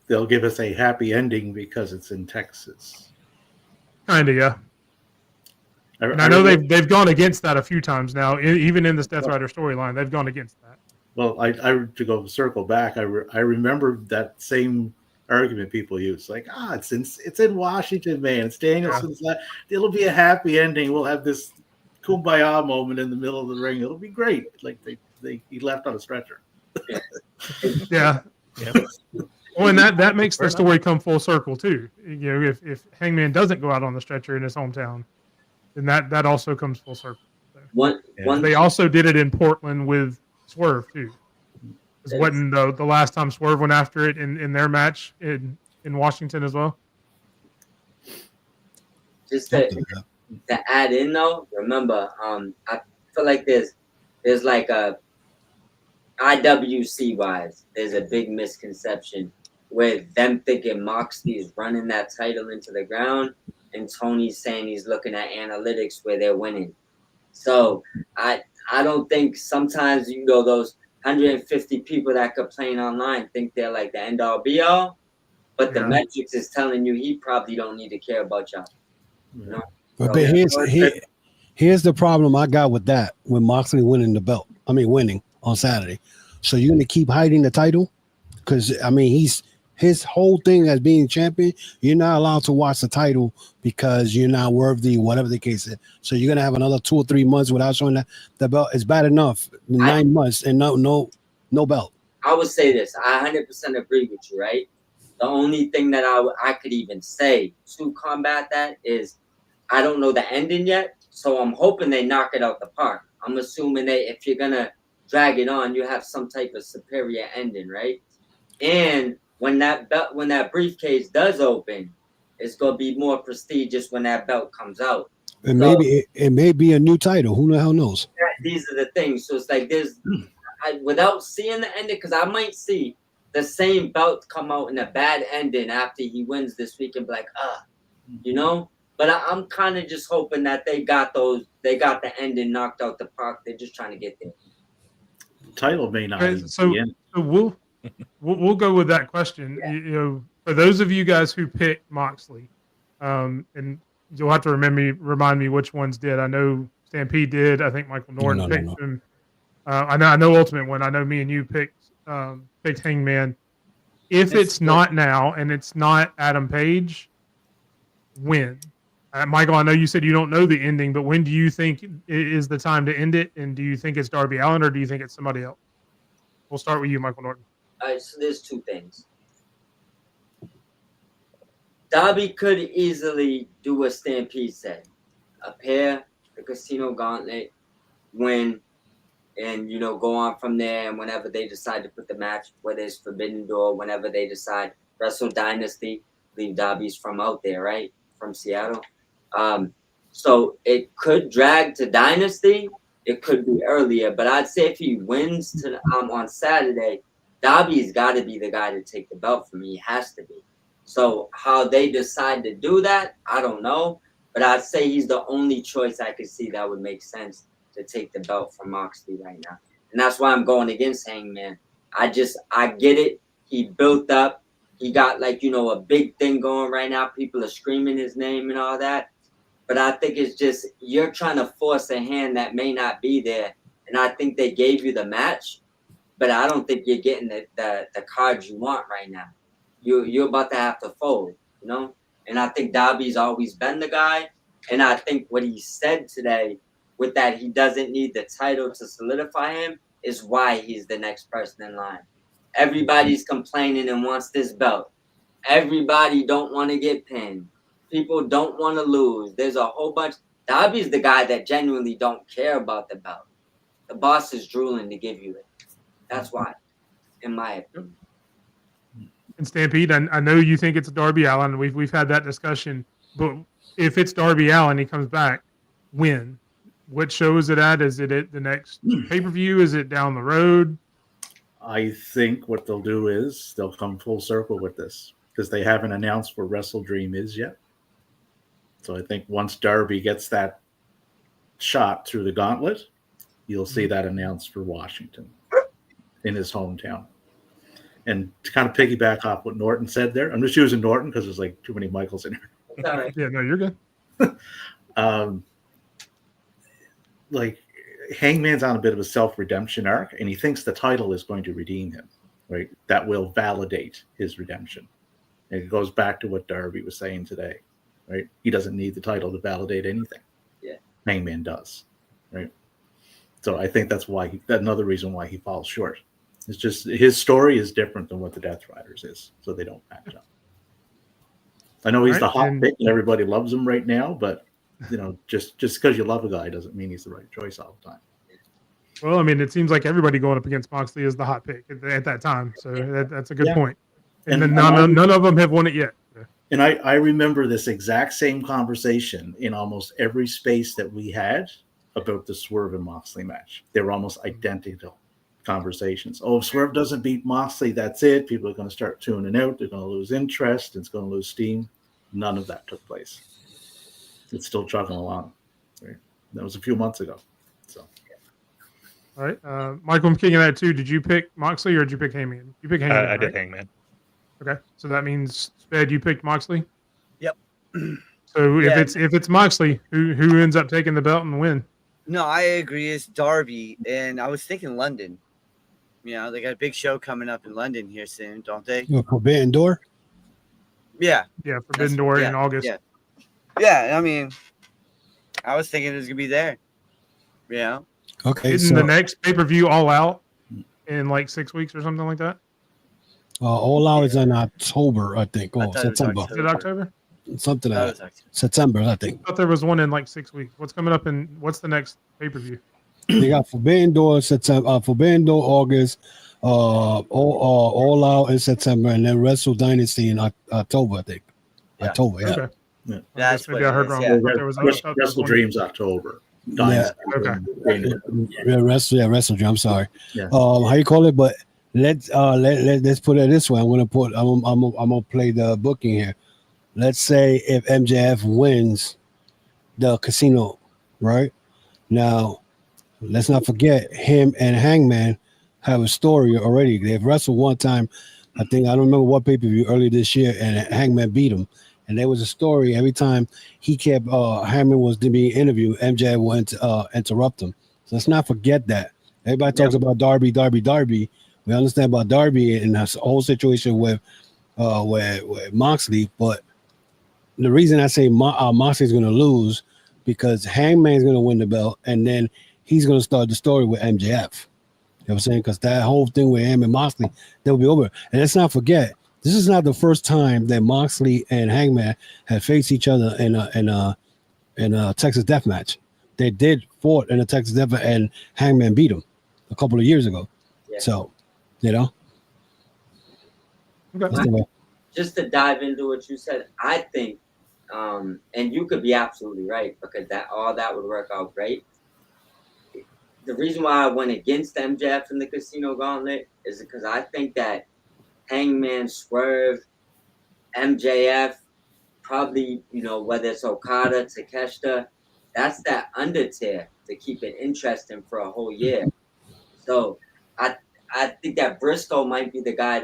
they'll give us a happy ending because it's in Texas. Kind of, yeah. And I know they've gone against that a few times now. Even in this Death Rider storyline, they've gone against that. Well, I to go circle back. I remember that same argument people use, like, it's in Washington, man. It's Danielson's. It'll be a happy ending. We'll have this kumbaya moment in the middle of the ring. It'll be great. Like he left on a stretcher. Yeah. Well, and that makes the story come full circle too. You know, if Hangman doesn't go out on the stretcher in his hometown, then that also comes full circle. So, they also did it in Portland with Swerve too. It wasn't the last time Swerve went after it in their match in Washington as well. Just to add in though, remember, I feel like there's like a IWC wise, there's a big misconception with them thinking Moxley is running that title into the ground, and Tony's saying he's looking at analytics where they're winning. So I don't think sometimes those 150 people that complain online think they're like the end all be all, but the metrics is telling you he probably don't need to care about y'all. You know? But here's the problem I got with that when Moxley winning on Saturday. So you're gonna keep hiding the title? Because his whole thing as being champion, you're not allowed to watch the title because you're not worthy, whatever the case is. So you're gonna have another 2 or 3 months without showing the belt. It's bad enough. 9 months and no belt. I would say this. I 100% agree with you, right? The only thing that I could even say to combat that is I don't know the ending yet, so I'm hoping they knock it out the park. I'm assuming if you're gonna drag it on, you have some type of superior ending, right? And when that briefcase does open, it's gonna be more prestigious when that belt comes out. And maybe it may be a new title. Who the hell knows? These are the things. So it's like without seeing the ending, because I might see the same belt come out in a bad ending after he wins this week and be like, But I'm kind of just hoping that they got the ending knocked out the park. They're just trying to get there. The title may not. So we'll go with that question. Yeah. For those of you guys who picked Moxley, and you'll have to remind me which ones did. I know Stampede did. I think Michael Norton picked him. I know Ultimate one. I know me and you picked Hangman. If it's not now and it's not Adam Page, when? Michael, I know you said you don't know the ending, but when do you think is the time to end it? And do you think it's Darby Allin or do you think it's somebody else? We'll start with you, Michael Norton. All right, so there's 2 things. Darby could easily do a Stampede set, appear the Casino Gauntlet, win, and go on from there. And whenever they decide to put the match, whether it's Forbidden Door, whenever they decide Wrestle Dynasty, leave Darby's from out there, right, from Seattle. So it could drag to Dynasty. It could be earlier, but I'd say if he wins on Saturday, Darby's got to be the guy to take the belt from me. He has to be. So how they decide to do that, I don't know. But I'd say he's the only choice I could see that would make sense to take the belt from Moxley right now. And that's why I'm going against Hangman. I get it. He built up. He got a big thing going right now. People are screaming his name and all that. But I think it's just you're trying to force a hand that may not be there. And I think they gave you the match, but I don't think you're getting the cards you want right now. You're about to have to fold, And I think Darby's always been the guy. And I think what he said today with that he doesn't need the title to solidify him is why he's the next person in line. Everybody's complaining and wants this belt. Everybody don't want to get pinned. People don't want to lose. There's a whole bunch. Darby's the guy that genuinely don't care about the belt. The boss is drooling to give you it. That's why, in my opinion. And Stampede, I know you think it's Darby Allin. We've had that discussion. But if it's Darby Allin, he comes back, when? What show is it at? Is it at the next pay-per-view? Is it down the road? I think what they'll do is they'll come full circle with this because they haven't announced where Wrestle Dream is yet. So I think once Darby gets that shot through the gauntlet, you'll see that announced for Washington in his hometown. And to kind of piggyback off what Norton said there, I'm just using Norton because there's too many Michaels in here. Yeah, no, you're good. Hangman's on a bit of a self-redemption arc, and he thinks the title is going to redeem him, right? That will validate his redemption. And it goes back to what Darby was saying today, right? He doesn't need the title to validate anything. Yeah. Hangman does, right? So I think that's another reason why he falls short. It's just his story is different than what the Death Riders is, so they don't match up. I know he's the hot pick and everybody loves him right now, but just because you love a guy doesn't mean he's the right choice all the time. Well, I mean, it seems like everybody going up against Moxley is the hot pick at that time, so that's a good point. And then none of them have won it yet. And I remember this exact same conversation in almost every space that we had about the Swerve and Moxley match. They were almost identical conversations. Oh, if Swerve doesn't beat Moxley, that's it. People are going to start tuning out. They're going to lose interest. It's going to lose steam. None of that took place. It's still chugging along. Right? That was a few months ago. So, all right, Michael, I'm kicking that too. Did you pick Moxley or did you pick Hangman? You picked Hangman. I did right? Hangman. Okay, so that means Sped, you picked Moxley. Yep. So if it's Moxley, who ends up taking the belt and win? No, I agree. It's Darby, and I was thinking London. They got a big show coming up in London here soon, don't they? Forbidden Door. Yeah. Yeah, Forbidden Door in August. Yeah. I mean, I was thinking it was gonna be there. Okay. Isn't the next pay-per-view All Out in like 6 weeks or something like that? All Out is in October, I think. September. Is it October? Something like that. September, I think. I thought there was one in like 6 weeks. What's coming up and what's the next pay-per-view? They got Forbidden Door September, Forbidden Door August, all Out in September, and then Wrestle Dynasty in October, I think. Yeah. October, yeah. Okay. Yeah. That's maybe I heard wrong. Yeah. Wrestle Dreams October. Yeah. Okay. Wrestle Dream. I'm sorry. Yeah. How you call it? But let's put it this way. I'm gonna play the booking here. Let's say if MJF wins the casino, right? Now, let's not forget him and Hangman have a story already. They've wrestled one time. I don't remember what pay-per-view earlier this year, and Hangman beat him. And there was a story every time he kept Hangman was to be interviewed, MJ will interrupt him. So let's not forget that. Everybody talks about Darby. We understand about Darby and the whole situation with Moxley, but the reason I say Moxley's going to lose because Hangman's going to win the belt, and then he's going to start the story with MJF. You know what I'm saying? Because that whole thing with him and Moxley, they'll be over. And let's not forget, this is not the first time that Moxley and Hangman have faced each other in a Texas Death Match. They did fought in a Texas Death Match, and Hangman beat him a couple of years ago. Yeah. So, Okay. Just to dive into what you said, I think, and you could be absolutely right because that would work out great. The reason why I went against MJF in the Casino Gauntlet is because I think that Hangman, Swerve, MJF, probably, whether it's Okada, Takeshita, that's that under tier to keep it interesting for a whole year. So I think that Briscoe might be the guy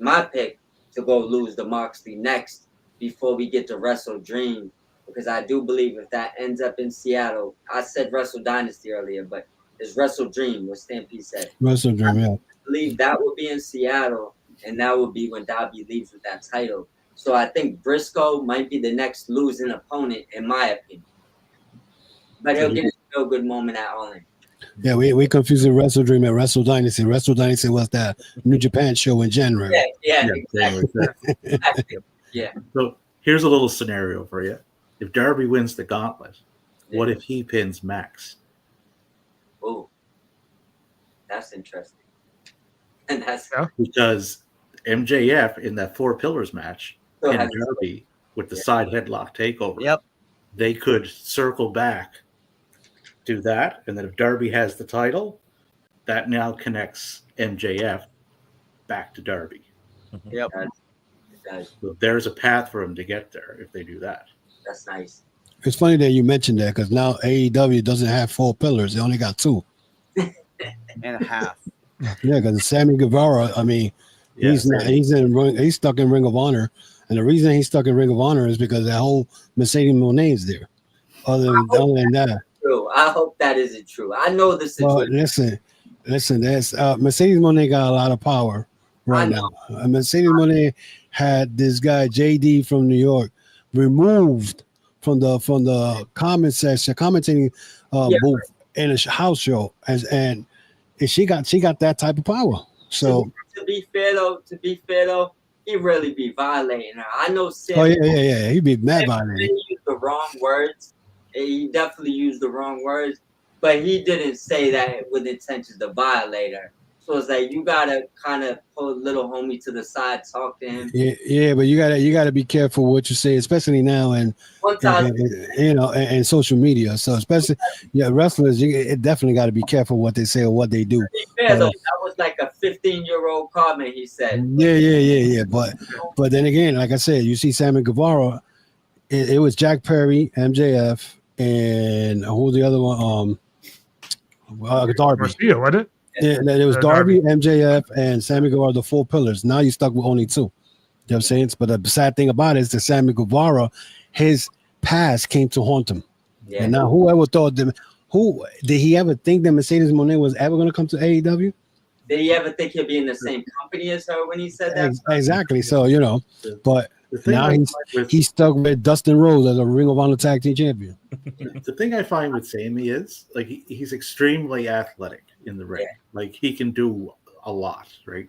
my pick to go lose to Moxley next before we get to Wrestle Dream, because I do believe if that ends up in Seattle, I said Wrestle Dynasty earlier, but it's Wrestle Dream, what Stampede said. Wrestle Dream, yeah. I believe that would be in Seattle, and that would be when Darby leaves with that title. So I think Briscoe might be the next losing opponent, in my opinion. But he'll get a real good moment at All In. Yeah, we confused Wrestle Dream and Wrestle Dynasty. Wrestle Dynasty was that New Japan show in January. Yeah, exactly. Yeah. So here's a little scenario for you. If Darby wins the gauntlet, what if he pins Max? Oh, that's interesting. And that's because MJF in that Four Pillars match and Darby with the side headlock takeover. Yep. They could circle back to that, and then if Darby has the title, that now connects MJF back to Darby. Yep. So there's a path for him to get there if they do that. That's nice. It's funny that you mentioned that because now AEW doesn't have 4 pillars; they only got 2 and a half. Yeah, because Sammy Guevara, I mean, he's stuck in Ring of Honor, and the reason he's stuck in Ring of Honor is because that whole Mercedes Moné is there. Other than that, I hope that isn't true. I know the Well, situation. listen. That's Mercedes Moné got a lot of power right now. Mercedes Moné had this guy JD from New York removed from the comment section, commentating booth in a house show, and she got that type of power. So to be fair though, he really be violating her. I know Sam. Oh yeah. He'd be mad violating. He used the wrong words. He definitely used the wrong words, but he didn't say that with intention to violate her. So it's like you gotta kind of pull little homie to the side, talk to him. Yeah, but you gotta be careful what you say, especially now and social media. So especially wrestlers, you definitely got to be careful what they say or what they do. Fair, though, that was like a 15-year-old comment. He said. Yeah. But then again, like I said, you see Sammy Guevara. It was Jack Perry, MJF, and who was the other one? Darby. Garcia, wasn't it? Yeah, it was Darby, MJF, and Sammy Guevara, the four pillars. Now you're stuck with only two. You know what I'm saying? But the sad thing about it is that Sammy Guevara, his past came to haunt him. Yeah. And now whoever thought them, who did he ever think that Mercedes Moné was ever going to come to AEW? Did he ever think he'd be in the same company as her when he said that? Exactly. So, but now he's stuck with Dustin Rhodes as a Ring of Honor Tag Team Champion. The thing I find with Sammy is like he's extremely athletic in the ring. Yeah. Like he can do a lot, right?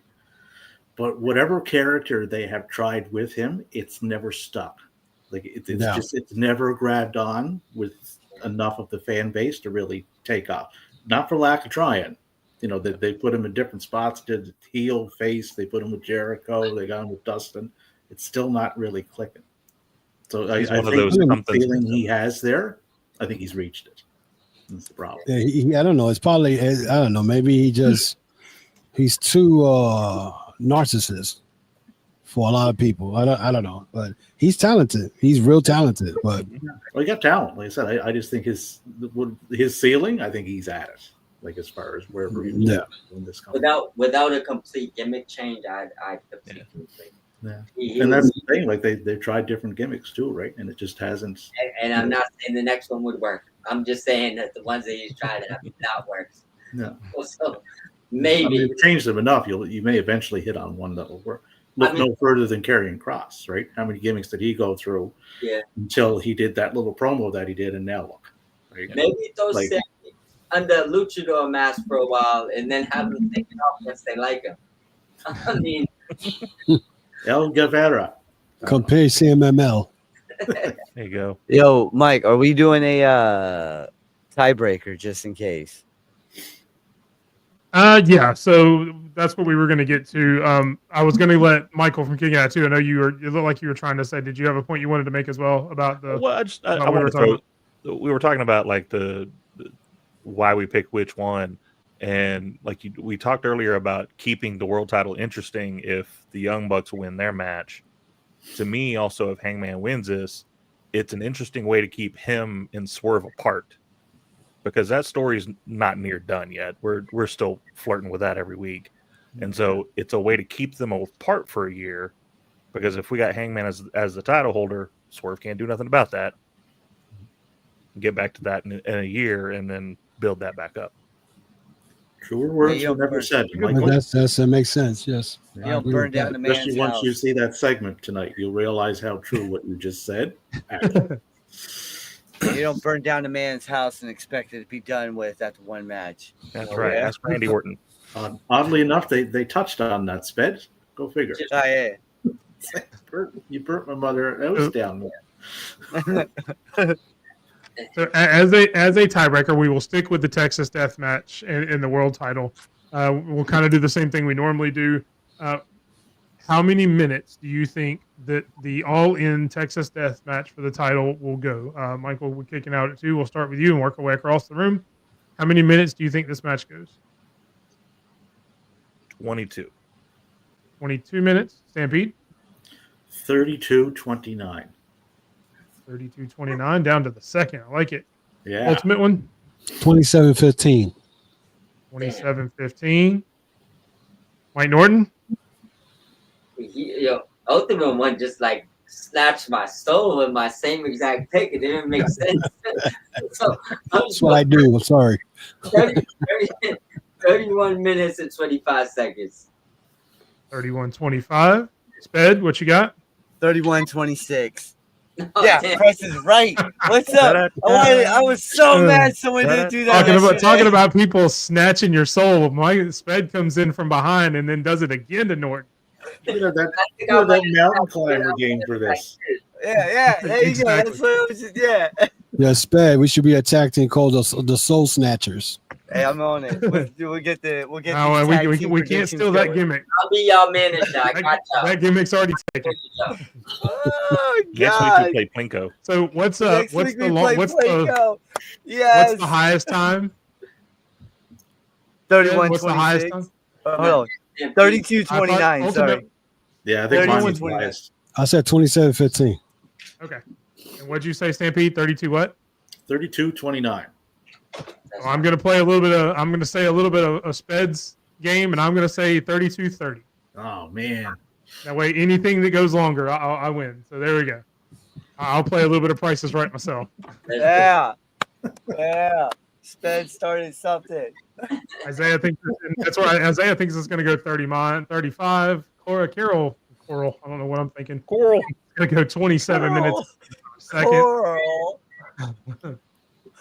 But whatever character they have tried with him, it's never stuck. Like it's never grabbed on with enough of the fan base to really take off. Not for lack of trying. They put him in different spots, did heel, face, they put him with Jericho, they got him with Dustin. It's still not really clicking. So I think the feeling he has there, I think he's reached it. That's the problem. Yeah, I don't know. It's probably, I don't know. Maybe he's too narcissist for a lot of people. I don't know. But he's talented. He's real talented. But he got talent. Like I said, I just think his ceiling, I think he's at it. Like as far as wherever he was in this company. Without a complete gimmick change, I completely agree. Yeah. And that's the thing, like they've tried different gimmicks too, right? And it just hasn't. And I'm not saying the next one would work. I'm just saying that the ones that he's tried have not worked. No. So maybe you've changed them enough, you may eventually hit on one that'll work. Look no further than Karrion Kross, right? How many gimmicks did he go through until he did that little promo that he did, and now look. Right? Maybe those under luchador mask for a while and then have them take it off once they like him. I mean, El Guevara. Compare CMML. There you go. Yo, Mike, are we doing a tiebreaker just in case? Yeah, so that's what we were going to get to. I was going to let Michael from King Out too. I know you looked like you were trying to say. Did you have a point you wanted to make as well about the? Well, I wanted to throw. We were talking about like the why we pick which one, and like we talked earlier about keeping the world title interesting if the Young Bucks win their match. To me, also, if Hangman wins this, it's an interesting way to keep him and Swerve apart, because that story's not near done yet. We're still flirting with that every week, and so it's a way to keep them apart for a year. Because if we got Hangman as the title holder, Swerve can't do nothing about that. Get back to that in a year, and then build that back up. Truer words were never said. That makes sense. Yes. You don't burn down the man's Especially once house. you see that segment tonight, you'll realize how true what you just said. You don't burn down the man's house and expect it to be done with after one match. That's right. Yeah. That's Randy Orton. Oddly enough, they touched on that, Sped. Go figure. Oh, yeah. You burnt my mother. That was down there. So as a tiebreaker, we will stick with the Texas Death Match in the world title. We'll kind of do the same thing we normally do. How many minutes do you think that the all-in Texas Death Match for the title will go? Michael, we're kicking out at 2. We'll start with you and work our way across the room. How many minutes do you think this match goes? 22. 22 minutes. Stampede? 32-29. 32-29, down to the second. I like it. Yeah. Ultimate one? 27-15. 27-15. Mike Norton? Ultimate one just like snatch my soul with my same exact pick. It didn't make sense. So That's what I do. I'm sorry. 31 minutes and 25 seconds. 31-25. Sped, what you got? 31-26. Oh, Yeah, damn. Price is right. What's up? I was so mad someone didn't do that. Talking about people snatching your soul. My Sped comes in from behind and then does it again to Norton. That mountain climber game for this. Yeah. There you go. That's what it was just, yeah. Yeah, Sped. We should be a tag team called the Soul Snatchers. Hey, I'm on it. We'll get No, these tag we team can't steal predictions that going. gimmick. I'll be y'all manager. I got y'all. That gimmick's already taken. Oh Next week God. we play Plinko. So what's Next what's week the we long, play what's Plinko. the Yes. what's the highest time? 31-26. What's the highest time? Hold on. 32-29. Sorry. Yeah, I think 31, mine's 29. highest. I said 27-15. Okay. And what'd you say, Stampede? 32 what? 32-29. Well, I'm gonna play a little bit of. I'm gonna say a little bit of Sped's game, and I'm gonna say 32-30. Oh man. That way, anything that goes longer, I win. So there we go. I'll play a little bit of Price is Right myself. Yeah. Sped started something. Isaiah thinks that's why Isaiah thinks it's gonna go 35. Coral. I don't know what I'm thinking. Coral. It's gonna go 27 minutes a second. Coral.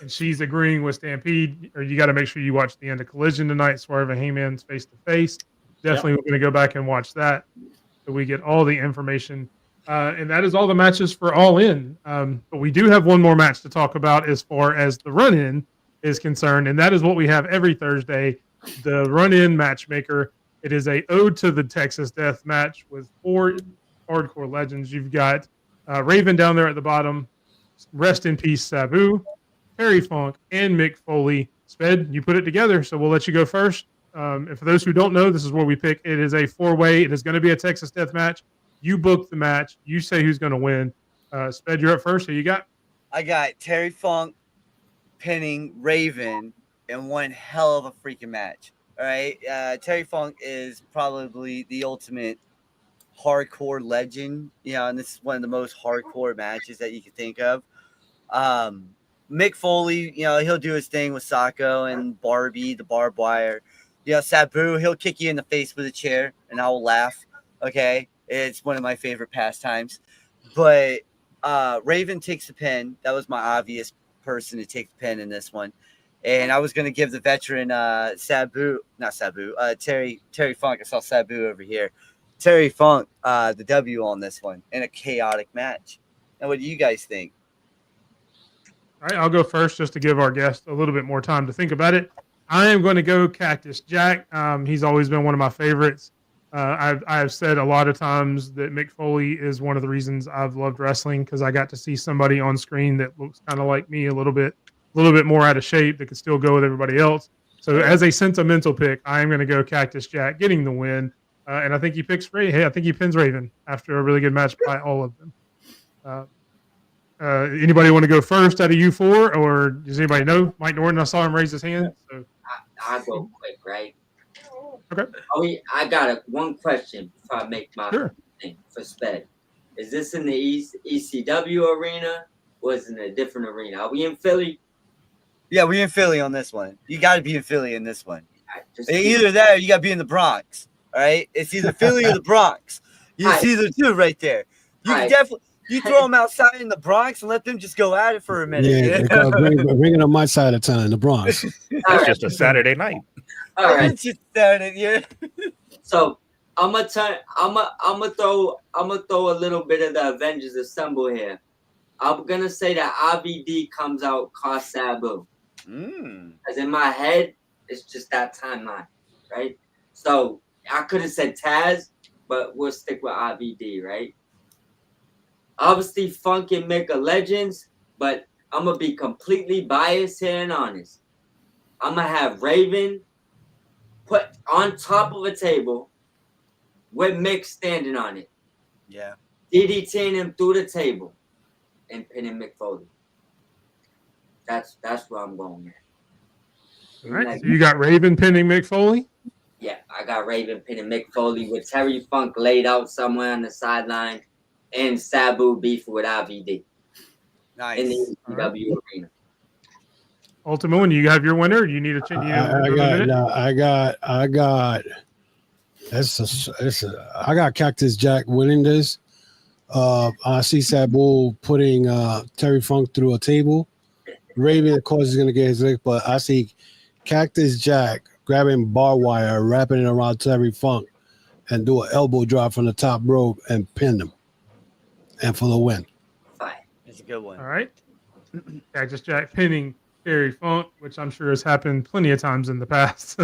And she's agreeing with Stampede. Or you got to make sure you watch the end of Collision tonight. Swerve and Hangman's face to face. Definitely, we're going to go back and watch that so we get all the information. And that is all the matches for All In. But we do have one more match to talk about as far as the run-in is concerned, and that is what we have every Thursday. The run-in matchmaker. It is a ode to the Texas Death Match with 4 hardcore legends. You've got Raven down there at the bottom. Rest in peace, Sabu. Terry Funk, and Mick Foley. Sped, you put it together, so we'll let you go first. And for those who don't know, this is where we pick. It is a 4-way. It is going to be a Texas Death Match. You book the match. You say who's going to win. Sped, you're up first. Who you got? I got Terry Funk pinning Raven in one hell of a freaking match. All right. Terry Funk is probably the ultimate hardcore legend, and this is one of the most hardcore matches that you can think of. Mick Foley, he'll do his thing with Sacco and Barbie, the barbed wire. Sabu, he'll kick you in the face with a chair, and I will laugh. Okay, it's one of my favorite pastimes. But Raven takes the pin. That was my obvious person to take the pin in this one. And I was going to give the veteran Terry Funk. I saw Sabu over here. Terry Funk, the W on this one in a chaotic match. And what do you guys think? All right, I'll go first just to give our guest a little bit more time to think about it. I am going to go Cactus Jack. He's always been one of my favorites. I've said a lot of times that Mick Foley is one of the reasons I've loved wrestling, because I got to see somebody on screen that looks kind of like me, a little bit more out of shape, that could still go with everybody else. So as a sentimental pick, I am going to go Cactus Jack, getting the win. And I think he picks I think he pins Raven after a really good match by all of them. Anybody want to go first out of you 4, or does anybody know? Mike Norton, I saw him raise his hand. So I'll go quick, right? Okay. I got one question before I make my thing for Sped. Is this in the ECW arena, or is it in a different arena? Are we in Philly? Yeah, we in Philly on this one. You got to be in Philly in this one. Either that or you got to be in the Bronx. All right? It's either Philly or the Bronx. You see the two right there. You can definitely... You throw them outside in the Bronx and let them just go at it for a minute. Yeah, because bring it on my side of town, the Bronx. That's just a Saturday night. All right. It's just Saturday, yeah. So I'm gonna throw a little bit of the Avengers Assemble here. I'm gonna say that IVD comes out cost Sabu. Because in my head, it's just that timeline, right? So I could have said Taz, but we'll stick with IVD, right? Obviously, Funk and Mick are legends, but I'm going to be completely biased here and honest. I'm going to have Raven put on top of a table with Mick standing on it. Yeah. DDTing him through the table and pinning Mick Foley. That's where I'm going at. All right. So you got Raven pinning Mick Foley? Yeah, I got Raven pinning Mick Foley with Terry Funk laid out somewhere on the sideline. and Sabu beef with IVD in Nice. the AEW arena. Ultimate One, you have your winner. Or do you need a change? I got Cactus Jack winning this. I see Sabu putting Terry Funk through a table. Raven, of course, is going to get his lick, but I see Cactus Jack grabbing barbed wire, wrapping it around Terry Funk, and do an elbow drop from the top rope and pin him. And for the win. Fine. It's a good one. All right. Cactus Jack pinning Terry Funk, which I'm sure has happened plenty of times in the past.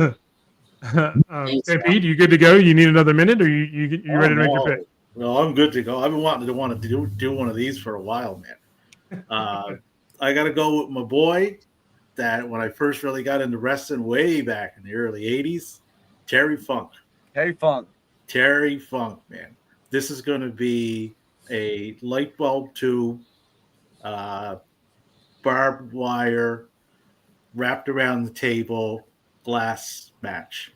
Stampede, you good to go? You need another minute, or you ready to make your pick? No, I'm good to go. I've been wanting to do one of these for a while, man. I got to go with my boy that when I first really got into wrestling way back in the early 80s, Terry Funk. Terry Funk, man. This is going to be a light bulb tube, barbed wire, wrapped around the table, glass match.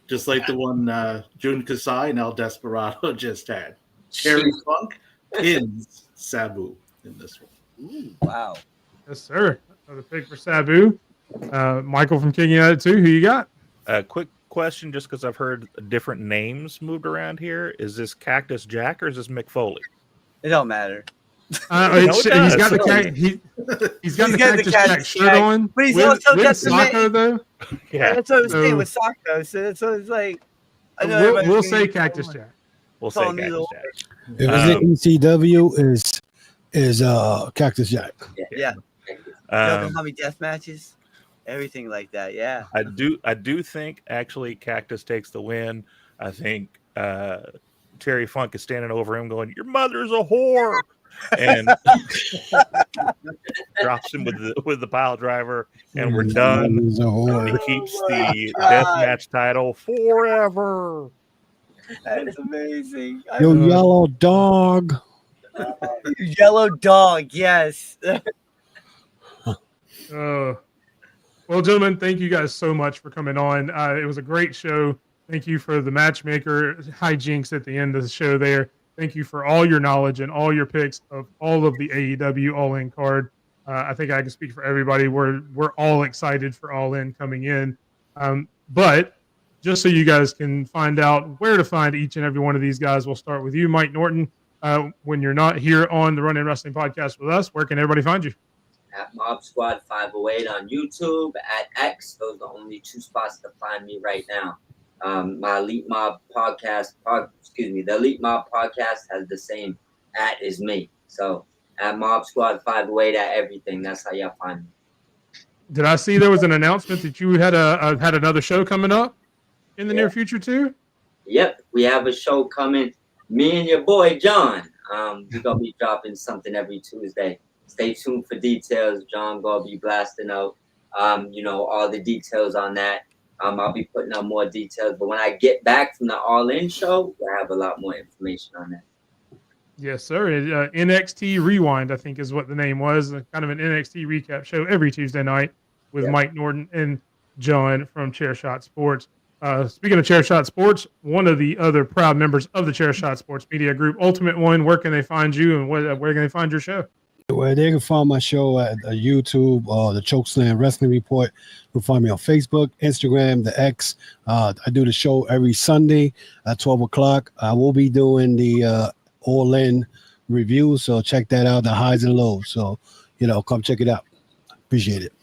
Just like the one Jun Kasai and El Desperado just had. Terry Funk pins Sabu in this one. Ooh, wow. Yes, sir. Another pick for Sabu. Michael from King United 2, who you got? Quick question, just because I've heard different names moved around here. Is this Cactus Jack or is this Mick Foley? It don't matter. He's got the Cactus Jack shirt on. But he's with also got the Socko, though. Yeah, That's what I'm saying with Socko. So that's what it's like. I know We'll everybody's say gonna Cactus go- Jack. we'll say Calling me Cactus the- Jack. If it's in ECW, is Cactus Jack. Yeah. Um, Mommy death matches, everything like that. Yeah. I do think actually Cactus takes the win. I think Terry Funk is standing over him going, "Your mother's a whore," and drops him with the pile driver, and we're done. He's a whore. He keeps the death match title forever. That's amazing. You yellow dog. Yellow dog. Yes. Well, gentlemen, thank you guys so much for coming on. It was a great show. Thank you for the matchmaker hijinks at the end of the show there. Thank you for all your knowledge and all your picks of all of the AEW All In card. I think I can speak for everybody. We're all excited for All In coming in. But just so you guys can find out where to find each and every one of these guys, we'll start with you, Mike Norton. When you're not here on the Run In Wrestling podcast with us, where can everybody find you? At Mob Squad 508 on YouTube, at X. Those are the only two spots to find me right now. My Elite Mob podcast, the Elite Mob podcast has the same @ as me. So at Mob Squad 508 at everything. That's how y'all find me. Did I see there was an announcement that you had had another show coming up in the near future too? Yep, we have a show coming. Me and your boy John. We're gonna be dropping something every Tuesday. Stay tuned for details. John gonna be blasting out, all the details on that. I'll be putting out more details, but when I get back from the All In show, we'll have a lot more information on that. Yes, sir. NXT Rewind, I think, is what the name was. Kind of an NXT recap show every Tuesday night with Mike Norton and John from Chairshot Sports. Speaking of Chairshot Sports, one of the other proud members of the Chairshot Sports Media Group, Ultimate One, where can they find you and where can they find your show? Well, they can find my show at YouTube, the Chokeslam Wrestling Report. You can find me on Facebook, Instagram, the X. I do the show every Sunday at 12 o'clock. I will be doing the All In review, so check that out, the highs and lows. So, come check it out. Appreciate it.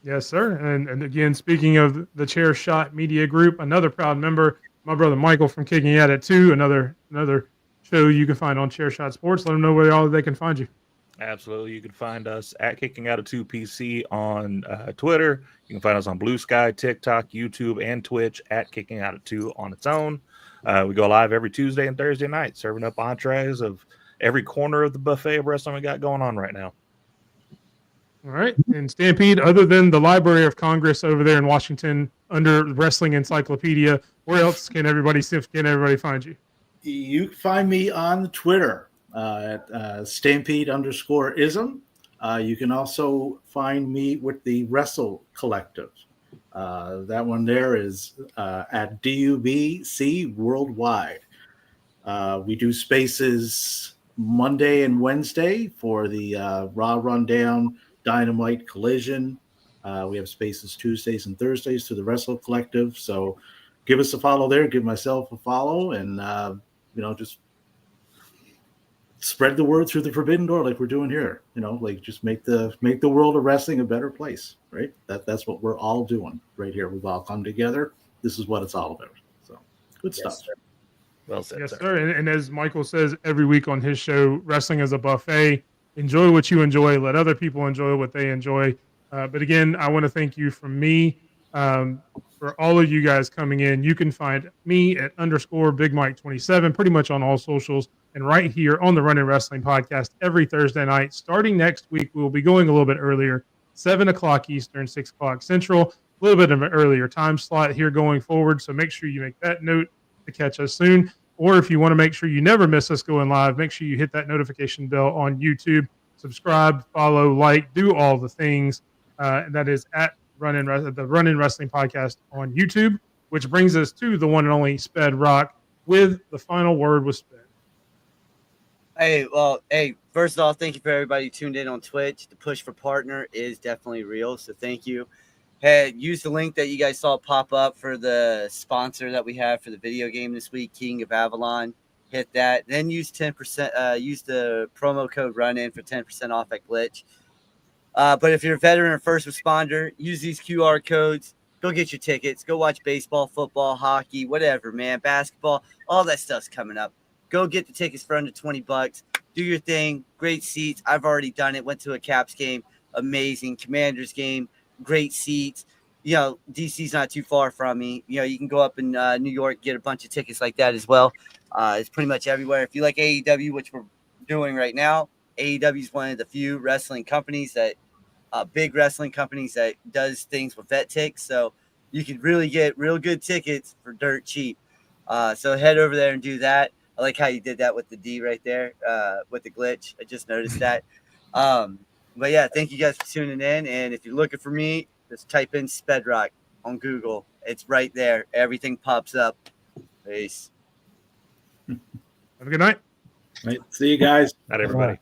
Yes, sir. And again, speaking of the Chair Shot Media Group, another proud member, my brother Michael from Kicking At It too. Another show you can find on Chair Shot Sports. Let them know where all they can find you. Absolutely. You can find us at Kicking Out of 2 PC on Twitter. You can find us on Blue Sky, TikTok, YouTube, and Twitch at Kicking Out of 2 on its own. We go live every Tuesday and Thursday night, serving up entrees of every corner of the buffet of wrestling we got going on right now. All right. And Stampede, other than the Library of Congress over there in Washington under Wrestling Encyclopedia, where else can everybody find you? You can find me on Twitter at Stampede_ism. You can also find me with the Wrestle Collective. That one there is at DUBC Worldwide. We do spaces Monday and Wednesday for the Raw Rundown, Dynamite, Collision. We have spaces Tuesdays and Thursdays to the Wrestle Collective. So give us a follow there. Give myself a follow, and just spread the word through the Forbidden Door like we're doing here. Like just make the world of wrestling a better place, right? That's what we're all doing right here. We've all come together. This is what it's all about. So good stuff. Yes, sir. Well said, Yes, sir. sir. And as Michael says every week on his show, wrestling is a buffet. Enjoy what you enjoy. Let other people enjoy what they enjoy. But again, I want to thank you from me for all of you guys coming in. You can find me at _BigMike27 pretty much on all socials and right here on the Running Wrestling Podcast every Thursday night. Starting next week, we will be going a little bit earlier, 7 o'clock Eastern, 6 o'clock Central. A little bit of an earlier time slot here going forward. So make sure you make that note to catch us soon. Or if you want to make sure you never miss us going live, make sure you hit that notification bell on YouTube. Subscribe, follow, like, do all the things. And that is at the Running Wrestling Podcast on YouTube, which brings us to the one and only Sped Rock with the final word with Sped. Hey, first of all, thank you for everybody who tuned in on Twitch. The push for partner is definitely real, so thank you. Hey, use the link that you guys saw pop up for the sponsor that we have for the video game this week, King of Avalon. Hit that. Then use 10%. Use the promo code RUNIN for 10% off at Glitch. But if you're a veteran or first responder, use these QR codes. Go get your tickets. Go watch baseball, football, hockey, whatever, man. Basketball, all that stuff's coming up. Go get the tickets for under $20. Do your thing. Great seats. I've already done it. Went to a Caps game. Amazing. Commanders game. Great seats. DC's not too far from me. You can go up in New York, get a bunch of tickets like that as well. It's pretty much everywhere. If you like AEW, which we're doing right now, AEW is one of the few wrestling companies that big wrestling companies that does things with vet ticks. So you can really get real good tickets for dirt cheap. So head over there and do that. I like how you did that with the D right there with the glitch. I just noticed that. But yeah, thank you guys for tuning in. And if you're looking for me, just type in Spedrock on Google. It's right there. Everything pops up. Peace. Have a good night. Right. See you guys. Not everybody.